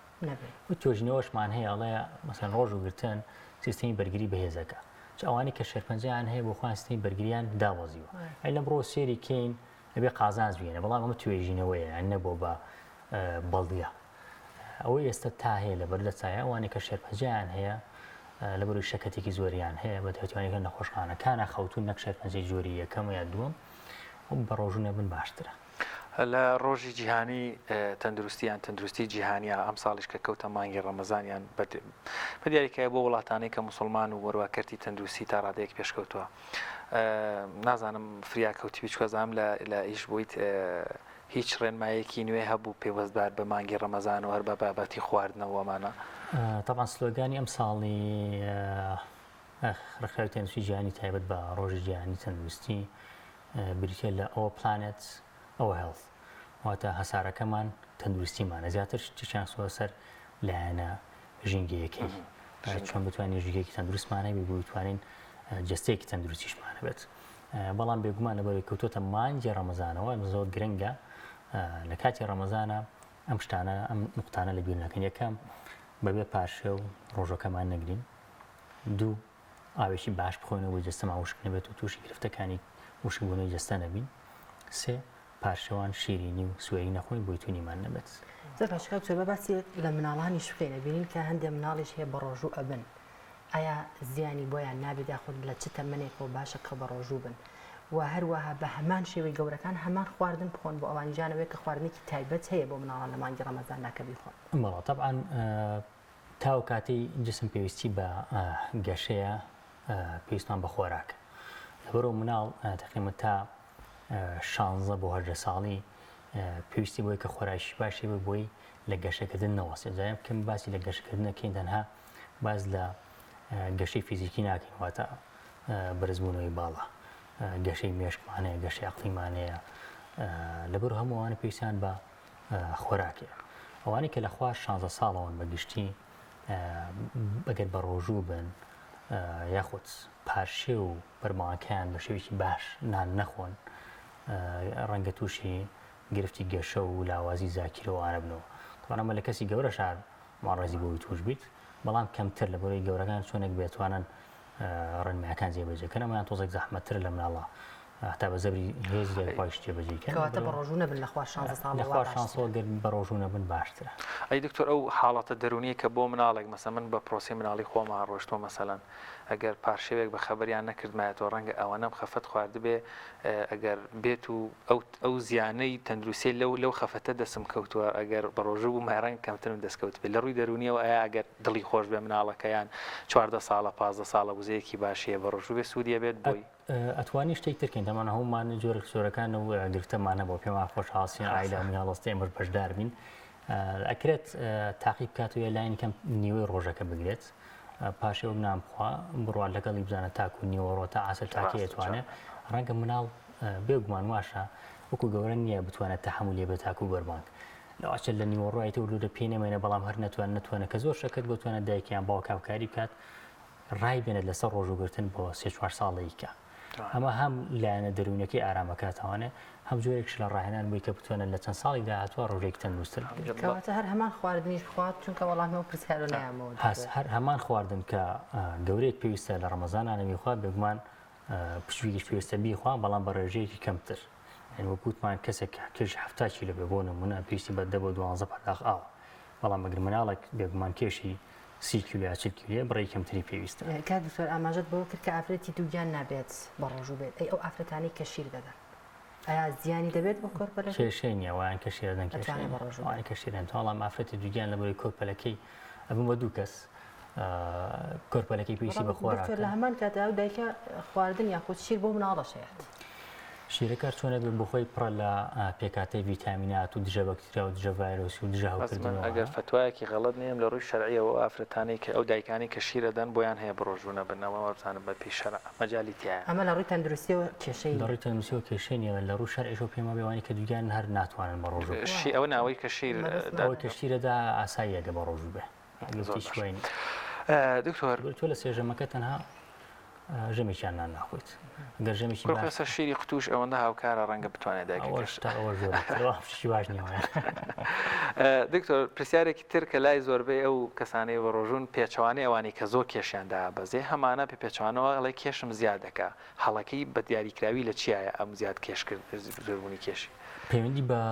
Speaker 11: و تۆژینەوەشمان هەیە ئەڵێ مەسەن ڕۆژ و گرتن سیستەمی بەرگری بەهێزەکە چ ئەوانی کە شێرپەنجەیان هەیە بۆ خۆیان سیستەمی بەرگریان داوەزیوە ئەی لەم ڕۆ سێری کەین ئەبێ قازانج بێنە بەڵام ئەمە توێژینەوەیە یان نەبوو بە بەڵدیە ئەوەی ئێستا تا هەیە لەبەر لە چایە ئەوانی کە شێرپەنجەیان هەیە لە بەروی شەکەتێکی زۆریان هەیە بە دەتوانێت نەخۆشخانەکانە خەوتون نەک شێرپەنجەی جۆری یەکەم یا دووەم بە ڕۆژوو نەبن باشترە
Speaker 2: لە ڕۆژی جیهانی تەندروستیان تەندروستی جیهانیا ئەم ساڵیش کە کەوتە مانگی ڕەمەزانیان بە دیاریکایە بۆ وڵاتانەی کە مسلمان و وەروەکەرتی تەندروستی تا ڕادەیەک پێشکەوتووە نازانم فریا کەوتی بچکۆزام لە ئیش بوویت هیچ ڕێنمایەکی نوێ هەبوو پێوەستدار بە مانگی ڕەمەزان و هەر بە بابەتی خواردنەوەمانە
Speaker 11: طبعا سلۆگانی ئەم ساڵی ڕێکخراوی تەندروستی جیهانی تایبەت بە ڕۆژی جیهانی تەندروستی بریتە لە ئەوە پلانێت ئەوە هێڵث واتە هەسارەکەمان تەندروستیمانە زیاتر چیان سوە سەر لایەنە ژینگەیەکەی چۆن بتوانین ژینگەیەکی تەندروستمانە بێ بۆ بتوانین جستەیەکی تەندروستیشمانە بێت بەڵام بێگومان لەبەرەوەی کەوتۆتە مانگی ڕەمەزانەوە زۆر گرنگە لە کاتی ڕەمەزانە ئەم شتانە ئەم نقطانە لە بیر نەکەن یەکەم بەبێ پاشێ و ڕۆژەکەمان نەگرین دوو ئاوێکی باش بخۆینەوە جەستەمان وشک نەبێت و تووشی گرفتەکانی وشک بوونەوەی جەستە نەبین سێ پاشەوان شیرینی و سوێری نەخۆین بۆی تونیمان نەبێت
Speaker 1: زۆر باشکە چۆ بەباسی لە مناڵانیش بکەینە بینین کە هەندێک مناڵیش هەیە بە ڕۆژوو ئەبن ئایا زیانی بۆیان نابێت یاخود لە چ تەمەنێکەوە باشە کە بە ڕۆژوو بن و هەروەها بە هەمان شێوەی گەورەکان هەمان خواردن بخۆن بۆ ئەوانی جانەوەی کە خواردنێکی تایبەت هەیە بۆ مناڵان لە مانگی ڕەمەزان ناکە بیخۆن
Speaker 11: بەڵێ طبعا تا و کاتی جسم پێویستی بە گەشەیە پێویستمان بە خۆراکە لەبەرەوە مناڵ تقریبا تا 16 بۆ 18 ساڵی پێویستی بۆی کە خۆراشی باشی بە بۆی لە گەشەکردن نەوەسێت جایم بکەم باسی لە گەشتکردنەکەین تەنها باز لە گەشەی فیزیکی ناکەین واتە بەرزبوونەوەی باڵا گەشەی مێشکمانەیە گەشەی عەقلیمانەیە لەبەر هەمووانە پێویستیان بە خۆراکێ ئەوانی کە لە خوار 16 ساڵەوەن بەگشتی ئەگەر بە ڕۆژوو بن یاخود پاشێ و بەرماڵەکەیان بە شێوێکی باش نان نەخۆن ڕەنگە تووشی گرفتی گەشە و لاوازی زاکیرەوەوانە بنەوە توانەمە لە کەسی گەورە شار ماڕێزی بۆی توش بیت بەڵام کەمتر لە بۆی گەورەکان چۆنێک بێتوانن ڕێنمایەکان جێبەجێکەن ئەمەیان تۆزێک زەحمەتتر لە مناڵە هەتا بە زەبری هێز لێ پاش جێبەجێکەن
Speaker 1: کەواتە بە ڕۆژوو نەبن لە خوار 16 ساڵ
Speaker 11: لەخوا شانسەوە گەر بە ڕۆژوو نەبن باشترە.
Speaker 2: ئەی دکتۆر ئەو حاڵەتە دەرونیە کە بۆ مناڵێک مەسە من بە پرۆسی مناڵی خۆمان ڕۆشتۆ مەسەلەن ئەگەر پارشێوێک بە خەبەریان نەکردمایەتەوە ڕەنگە ئەوەنەم خەفەت خواردبێ ئەگەر بێت و ئەو زیانەی تەندروستی لەو خەفەتە دەسم کەوتووە ئەگەر بە ڕۆژوو بوو مایڕەنگ کەمترم دەستکەوت بێت لە ڕووی دەرونیەوە ئایا ئەگەر دڵی خۆش بێ مناڵەکەیان 14 ساڵە 15 ساڵە وزەیەکی باشیە بە ڕۆژوو بێ سوودیە بێت بۆی
Speaker 11: ئەتوانی شتێک ترکەین دەمانە هەمومان جۆرە کسۆرەکان و گرفتەمانە بۆ پێما خۆش هاسیین ئایدا مناڵستی ئەمر بەشدار بین ئەکرێت تاقیب بکات و لاین کەم نیوەی ڕۆژەکە بگرێت پاشێ و نامخوا بڕوان لەگەڵی بزانە تاکو و نیوەڕۆ تا ئاسل تاکی ئەتوانێت ڕەنگە مناڵ بێگومان واشە وەکو گەورە نییە بتوانێت تەحمولی بە تاکو بەربانک لەواچە لە نیوەڕۆیەوە ولودە پێ نەمێنە بەڵام هەر نەتوانێت کە زۆر شەکەت بتوانێت دایکیان باوکە کاری بکات ڕای بێنێت لەسەر ڕۆژوگرتن بۆ 3-4 ساڵەیکە ئەمە هەم لایەنە دەرونەکەی ئارامەکاتوانێت هەم جۆرێکش لە ڕاهێنان بووی کە بتوانێت لە چەند ساڵی داهاتوە ڕۆژێک تەندروستتر
Speaker 1: کەواتە هەر هەمان خواردنیش بخوات چونکە وەڵامەوە پرسیارە نایامەوە
Speaker 11: هەر هەمان خواردن کە گەورەیەک پێویستە لە ڕەمەزانانەوی خوا بێگومان پشتویش پێویستە بیخوا بەڵام بە ڕێژەیەکی کەمتر وەکوتمان کەسێک کێش 70 کیلۆ بێ بۆ نمونە پێویستی بە 10 بۆ 12 پەرداخ ئاوە بەڵام ئەگەر مناڵێک بێگومان کێشی 30 کیلو یا 40 کیلۆ بڕێی کەمتری پێویستە.
Speaker 1: کات دکتۆر ئاماژەت بۆ کرد کە ئافرەتی دووگیان نابێت بە ڕۆژوو بێت ئەو ئافرەتانی کە شیر دەدەن ئایا زیانی دەبێت بۆ کۆرپەلەکە؟
Speaker 11: کێشەی نییە وایان کە شێردەن کێشەوانی کە شیرێن تاڵام ئافرەتی دووگیان لە بۆی کۆرپەلەکەی ئەبوو بە دوو کەس کۆرپەلەکەی پێویستی بە خۆراک
Speaker 1: لە هەمان کاتە دایکە خواردن یاخود شیر بۆ مناڵەشەیەت.
Speaker 11: شیرەکە چۆنە بێت بخۆی پڕە لە پێکاتەی ڤیتامینات و دژە بەکتریا و دژە ڤایرۆسی و دژە هەڵکردنەوە
Speaker 2: ئەگەر فتوایەکی غەڵەت نیم لە ڕووی شەرعیەوە ئافرەتانی کە ئەو دایکانی کە شیرەدەن بۆیان هەیە بڕۆژوو نەبنەوە وەبزانم بە پێی شەرع مەجالی تایە
Speaker 1: ئەمە لە ڕووی تەندروستیەوە کێشەی
Speaker 11: لە ڕووی تەندروستیەوە کێشەی نییە لە ڕووی شەرعیشەوە پێما بێوانی کە دووگیان هەر ناتوانن بە ڕۆژوو
Speaker 2: ئەوە ناوەی کە
Speaker 11: ئەوەی کە شیرەدا ئاساییەکە بە ڕۆژوو بێ شوێنی
Speaker 2: دکتۆر
Speaker 11: تۆ لە سێژەمەکە تەنها ژەمێکیان نان ناخۆیت گەر ژەمێکی
Speaker 2: پرۆفێسەر شیری قوتوش ئەوەندە هاوکارە ڕەنگە بتوانێت
Speaker 11: دایکشی باش نیوە.
Speaker 2: دکتۆر پرسیارێکی تر کە لای زۆربەی ئەو کەسانەی بە ڕۆژوون پێچەوانەی ئەوانی کە زۆر کێشیاندا بەزێ هەمانە پێچوانەوە ئەڵێ کێشم زیاد دەکا هەڵەکەی بە دیاریکراوی لە چیایە ئەم زیاد کێشکرد زۆربوونی کێشی
Speaker 11: پەیوەندی بە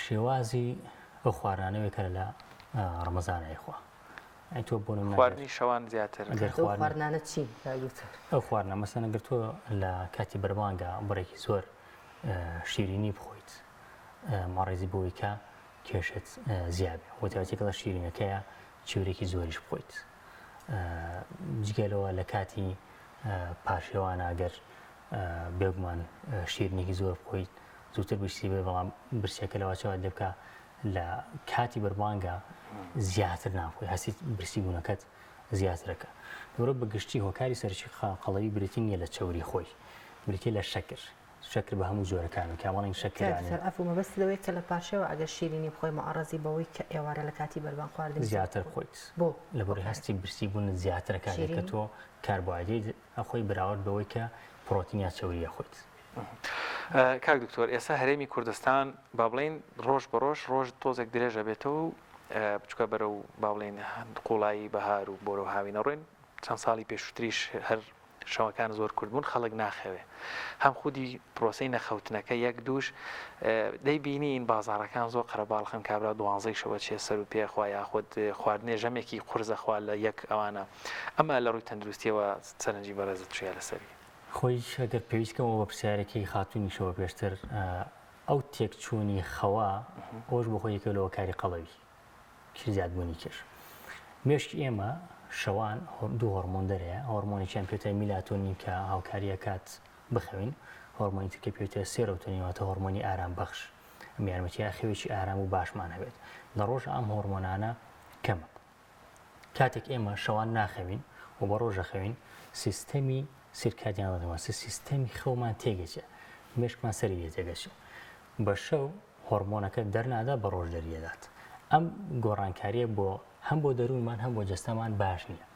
Speaker 11: شێوازی ئەو خواردانەوەی کە لە ڕەمەزانەیە خوا تۆ بۆ
Speaker 2: خواردنی شەوان زیاتر
Speaker 1: خواردنانە چی
Speaker 11: ئەو خواردنە مەسەن ئەگەر تۆ لە کاتی بەربانگە بڕێکی زۆر شیرینی بخۆیت ماڕێزی بۆی کە کێشت زیابێ وتیاتێکە لە شیرینەکەیە چێورێکی زۆریش بخۆیت جگەلەوە لە کاتی پاشێوانە ئەگەر بێگومان شیرینێکی زۆر بخۆیت زووتر برسی بێ بەڵام برسیەکە لەواچەوە لێ بکە لە کاتی بەربانگە زیاتر ناخۆی هەستی برسی بوونەکەت زیاترەکە دوورە بەگشتی هۆکاری سەرچی قەڵەوی برێتی نیە لە چەوری خۆی بریتێ لە شەکر بە هەموو جۆرەکان و کامەڵین شەکرانە
Speaker 1: ئەفو مەبەست لەوەی کە لە پاشەوە ئەگەر شیرینی بخۆی مەعەڕەزی بەوەی کە ئێوارە لە کاتی بەربان خواردن
Speaker 11: زیاتر خۆیت
Speaker 1: بۆ
Speaker 11: لەبەر هەستی برسی بوون زیاترەکانی کە تۆ کاربوهایدریت ئەخۆی براورد بەوەی کە پرۆتینیا چەوریە خۆیت.
Speaker 2: کاک دکتۆر ئێستا هەرێمی کوردستان با بڵین ڕۆژ بە ڕۆژ تۆزێک درێژە بێتەوە و بچکە بەرە و با بڵین قوڵایی بەهار و بۆرە هاوینە ڕۆین چەند ساڵی پێشووتریش هەر شەوەکان زۆر کوردبوون خەڵک ناخەوێ هەم خودی پرۆسەی نەخەوتنەکە یەک دووش دەیبینین بازارەکان زۆر قەرەباڵخن کابرا 12 شەوە چێ سەر و پێخوا یاخود خواردنێ ژەمێکی قورزەخوا لە یەک ئەوانە ئەمە لە ڕووی تەندروستیەوە چەلەنجی بەڕێزت چیە لەسەری
Speaker 11: خۆی ئەگەر پێویستکەمەوە بە پرسیارێکی خاتونیشەوە پێشتر ئەو تێکچوونی خەوا خۆش بۆ خۆی یەکەوە کاری قەڵەوی زیادبوونی کێش مێشکی ئێمە شەوان دوو هۆرمۆن دەرەیە هۆرمۆنێکیان پێوتە میلاتۆنین کە هاوکاریە کات بخەوین هۆرمۆنی ترکە پێوتە سێرۆتۆنینەوەتە هۆرمۆنی ئارام بەخش ئەم یارمەتیە خەوێکی ئارام و باشمان هەبێت لە ڕۆژ ئەم هۆرمۆنانە کەمە کاتێک ئێمە شەوان ناخەوین و بە ڕۆژە خەوین سیستەمی سیرکادیان دەواسە سیستەمی خەومان تێگەچێ مێشکمان سەری لێ تێگەچێ بە شەو هۆرمۆنەکە دەرنادا بە ڕۆژ دەریەدات ئەم گۆڕانکاریە بۆ هەم بۆ دەروونمان هەم بۆ جەستەمان باش نییە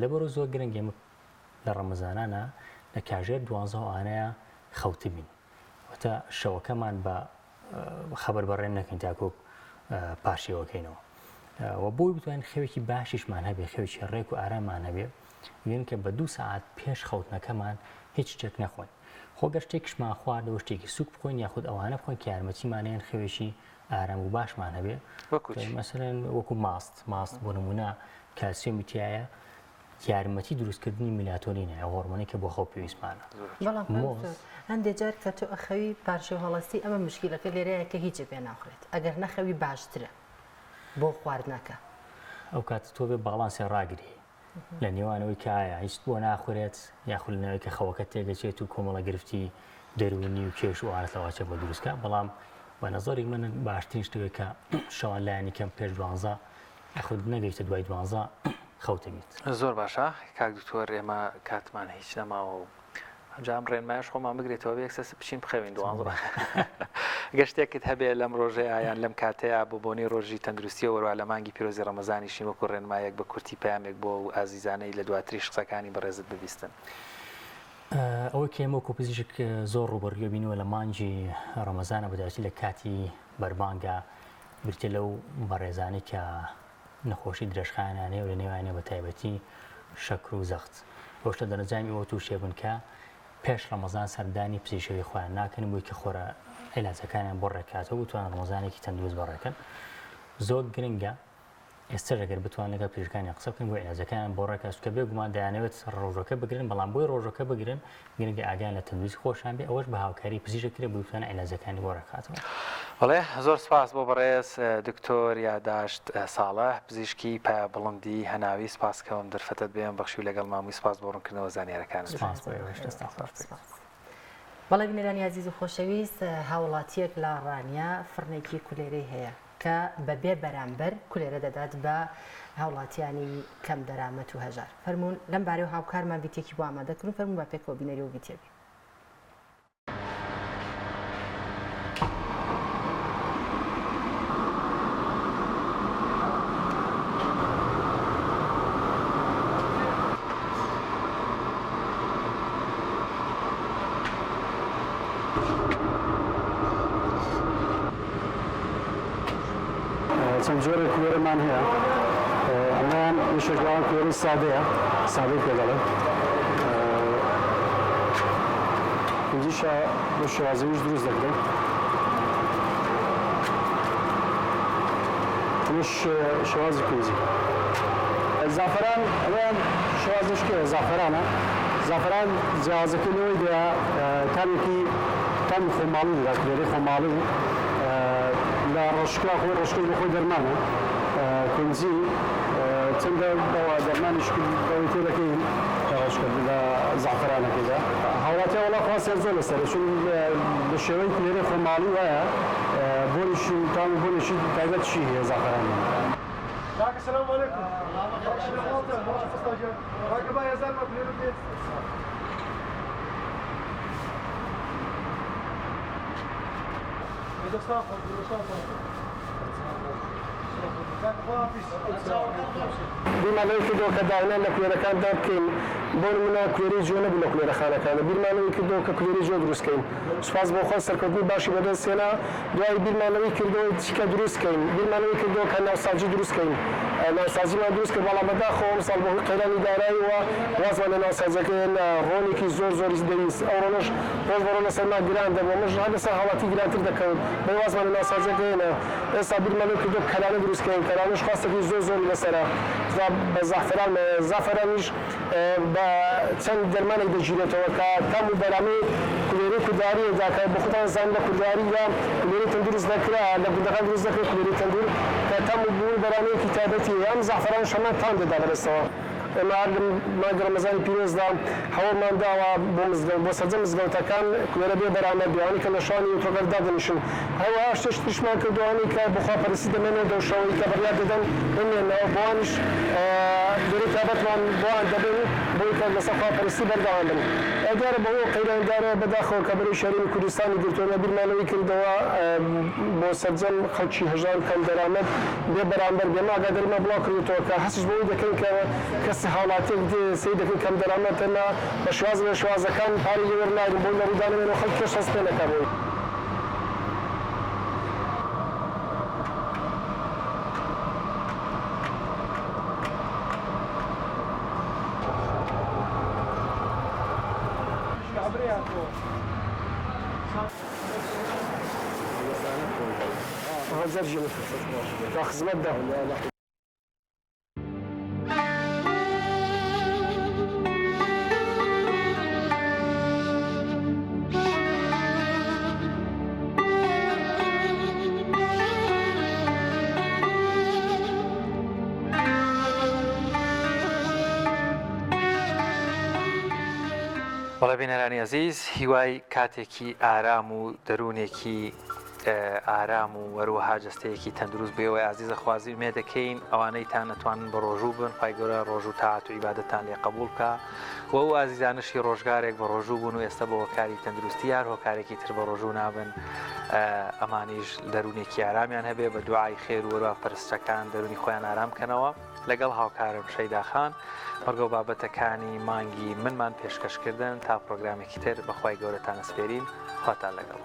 Speaker 11: لەبەرەوە زۆر گرنگ ئێمە لە ڕەمەزانانە لە کاژێر 12 ئانەیە خەوتبین واتە شەوەکەمان بە خەبەر بەڕێن نەکەین تاکۆ پاشیەوەکەینەوە و بۆی بتوانین خەوێکی باشیشمان هەبێ خەوێکی ڕێک و ئارامان هەبێ وێن کە بە 2 ساعت پێش خەوتنەکەمان هیچ شتێک نەخۆین خۆگە شتێکشمان خواردەوە شتێکی سوک بخۆین یاخود ئەوانە بخۆین کە یارمەتیمانیان خەوێشی ئارام و باشمان هەبێ مەسەرەن وەکو ماست بۆ نمونە کالسیۆمی تایە یارمەتی دروستکردنی میلاتۆنینە هۆرمۆنی کە بۆ خەو پێویستمانە.
Speaker 1: بەڵام هەندێک جار کە تۆ ئەخەوی پارچە و هەڵەستی ئەمە مشکلەکە لێرەیە کە هیچ پێ ناخرێت ئەگەر نەخەوی باشترە بۆ خواردنەکە
Speaker 11: ئەو کاتە تۆ بێ باڵانسی ڕاگری لە نێوانەوەی کە ئایا هیچ بۆ ناخورێت یاخود لەنەوەی کە خەوەکە تێگەچێت و کۆمەڵە گرفتی دەرونی و کێش و ئارەتەواچە بۆ دروستکە بەڵام بە نەزەری من باشترین شتەوەی کە شەوان لایەنی کەم پێش 12 یاخود نەگەیشتە دوای 12 خەوتە بیت.
Speaker 2: زۆر باشە کاک دکتۆر ئێمە کاتمان هیچ نەماوە و ئەنجام ڕێنمایش خۆمان بگرێتەوە بێ کەسە بچین بخەوین دوانزە گەشتێکت هەبێ لەم ڕۆژێ ئایان لەم کاتەیە بۆ بۆنی ڕۆژی تەندروستی وەروە لە مانگی پیرۆزی ڕەمەزانیشین وەکو ڕێنمایەک بە کورتی پامێک بۆ و ئازیزانەی لە دواتریش قسەکانی بەڕێزت ببیستن.
Speaker 11: ئەوەی کە ئێمە کۆپزیشک زۆر ڕوبەڕگوێ بینەوە لە مانگی ڕەمەزانە بەداچی لە کاتی بەربانگە برتە لەو بەڕێزانی کە نەخۆشی درێژخانانەیە و لە نێوانێ بە تایبەتی شەکر و زەخت بۆ شتە دەرەنجامی ئەوە تووشێ بن کە پێش ڕەمەزان سەردانی پزیشەوەی خۆیان ناکەن بۆی کە خۆرە عیلاجەکانیان بۆ ڕێکاتەوە بتوانن ڕەمەزانێکی تەندروست بەڕێکن زۆر گرنگە ئێستا ئەگەر بتوان لەگەڵ پزیشکانی قسە بکەن بۆ عیلاجەکانیان بۆ ڕێکاتکە بێگومان دەیانەوێت ڕۆژەکە بگرن بەڵام بۆی ڕۆژەکە بگرن گرنگە ئاگیان لە تەندروستی خۆشیان بێ ئەوەش بە هاوکاری پزیشکرێ بۆ بتوانە عیلاجەکانی بۆ ڕێکاتەوە.
Speaker 2: بەڵێ زۆر سپاس بۆ بەڕێز دکتۆر یاداشت ساڵح پزیشکی پایە بڵندی هەناوی سپاسکەوم دەرفەتت بێم بەخشی و لەگەڵ مامووی سپاس بۆ ڕوونکردنەوە زانیاریەکانت.
Speaker 1: بەڵێ بینەرانی عزیز و خۆشەویست هاوڵاتیەک لە ڕانیا فڕنێکی کولێرەی هەیە کە بەبێ بەرامبەر کولێرە دەدات بە هاوڵاتیانی کەم دەرامەت و هەژار فەرمونون لەم بارەی هاوکارمان ڤیدیۆکی بۆ ئامادەکردن فەرموون بە پێکەوە بینەری و ڤیدیۆبی.
Speaker 12: چەند جۆرێک کولێرەمان هەیە ئەمەیان یەکێکەوە کولێرەی سادەیە سادەی پێ دەڵێن هەندیشە بۆ شێوازەویش دروست دەکرێن ئەمەش شێوازی کوێزی زافەران ئەوەیان شێوازەشکێ زافەرانە زافەران جیاوازەکردنەوەی دەیە تامی خۆماڵی دەدا کولێرەی خۆماڵی لە ڕۆژکا خۆی ڕۆژکەی بۆ خۆی دەرمانە کونجی چەندە دەرمانیش بەوەی تێ دەکەین لە زعفرانەکەیدا هاوڵاتی وڵا خواستیان زۆر لەسەر چون بە شێوەی کولێرەی خۆماڵی وایە بۆنیشی تام و بۆنیشی تایبەتشی هەیە زعفران.
Speaker 7: السلام عليكم.
Speaker 12: بیرمانەوەی کردەوە کە داهێنان لە کولێرەکاندا بکەین بۆ نمونە کولێرەی جوێ نەبوو لە کولێرەخانەکانە بیرمانەوەی کردەوە کە کولێرەی جوێ دروستکەین سوپاس بۆ خۆ سەرکەوتنی باشی بەدەستهێنا دوای بیرمانەوەی کردەوەی چیکە دروستکەین بیرمانەوەی کردەوە کە ناوسازی دروستکەین ناوسازیمان دروست کرد بەڵام بەداخەوە مەساڵ بۆ قەیرانی داراییەوە وازمان لە ناوسازەکەیان ڕۆنێکی زۆر زۆری دەویست ئەو ڕۆنەش ڕۆژ بە ڕۆ لەسەرمان گران دەبوو مەش هەر لەسەر هاوڵاتی گرانتر دەکەون بە وازمان لە ناوسازەکەیانە ئێستا بیرمانەوەی کردەوە کەلانە دروستکەین کەلانەش خواستێکی زۆر زۆری لەسەرە بە زعفرانیش بە چەند دەرمانێک دەگیرێتەوە کە تام و بەرامەی کولێرەی کورداریەدا کە بە خۆتان زانین لە کورداریدا کولێرەی تەندروست دەکرا لە گوندەکان دروست دەکرێت کولێرەی تەندروست کە تام و بوون بەرامەیەکی تایبەتی ئەم زعفرانیش هەمان تام دەدا بەدەستەوە. ئێمە مانگی ڕەمەزانی پیرۆزدا هەوڵمان داوە بۆ سەرجەم مزگەوتەکان کولێرە بێ بەرامبەر بیانی کە لە شانی ئۆتۆگەردا دەنیشن هەروەها شتێک تریشمان کردوانی کە بخواپەرستی دەمێنێت دەوشەوەی کە بەریاد دەدەن بمێنەوە بۆوانیش دووری تابەتمان بۆیان دەبن بۆی کە لەسەر خواپەرستی بەردەوام بن. ئەگەرە بەوە قەیرانگارە بەداخەوە کە بەرەی شەریمی کوردستانی گرتووە بیرمانەوەی کردەوە بۆ سەرجەم خەڵکی هەژار کەم دەرامەت بێ بەرامبەر بێ ئاگاداریمان بڵاو کردوێتەوە کە هەستش بەوەی دەکەین کە کەسی هاوڵاتێک سی دەکەین کەم دەرامەتەنە بە شوازە لە شوازەکان پارەی وەرناگرن بۆی لە ڕوودانەوێنەوە خەڵکی کێش هەست پێ نەکەبووی. هذا الجنة خدمة داهم
Speaker 2: بەڵێ بینەرانی عەزیز هیوای کاتێکی ئارام و دەروونێکی ئارام و وەروەها جستەیەکی تەندروست بێەوەی عزیزە خوازی مێ دەکەین ئەوانەیتان نەتوانن بە ڕۆژوو بن خی گەورە ڕۆژ و تاعات و عیبادەتان لێ قبول بکە و ئەو ئازیزانشی ڕۆژگارێک بە ڕۆژوو بوون و ئێستا بە هۆکاری تەندروستی یار هۆکارێکی تر بە ڕۆژوو نابن ئەمانیش دەروونێکی ئارامیان هەبێ بە دوعای خێر و وەروە پەرستەکان دەرونی خۆیان ئارام بکەنەوە لەگەڵ هاوکارم شەیداخان بەرگە و بابەتەکانی مانگی منمان پێشکەشکردن تا پرۆگرامێکی تر بەخوای گەورەتان ئەسپێرین خواتان لەگەڵ.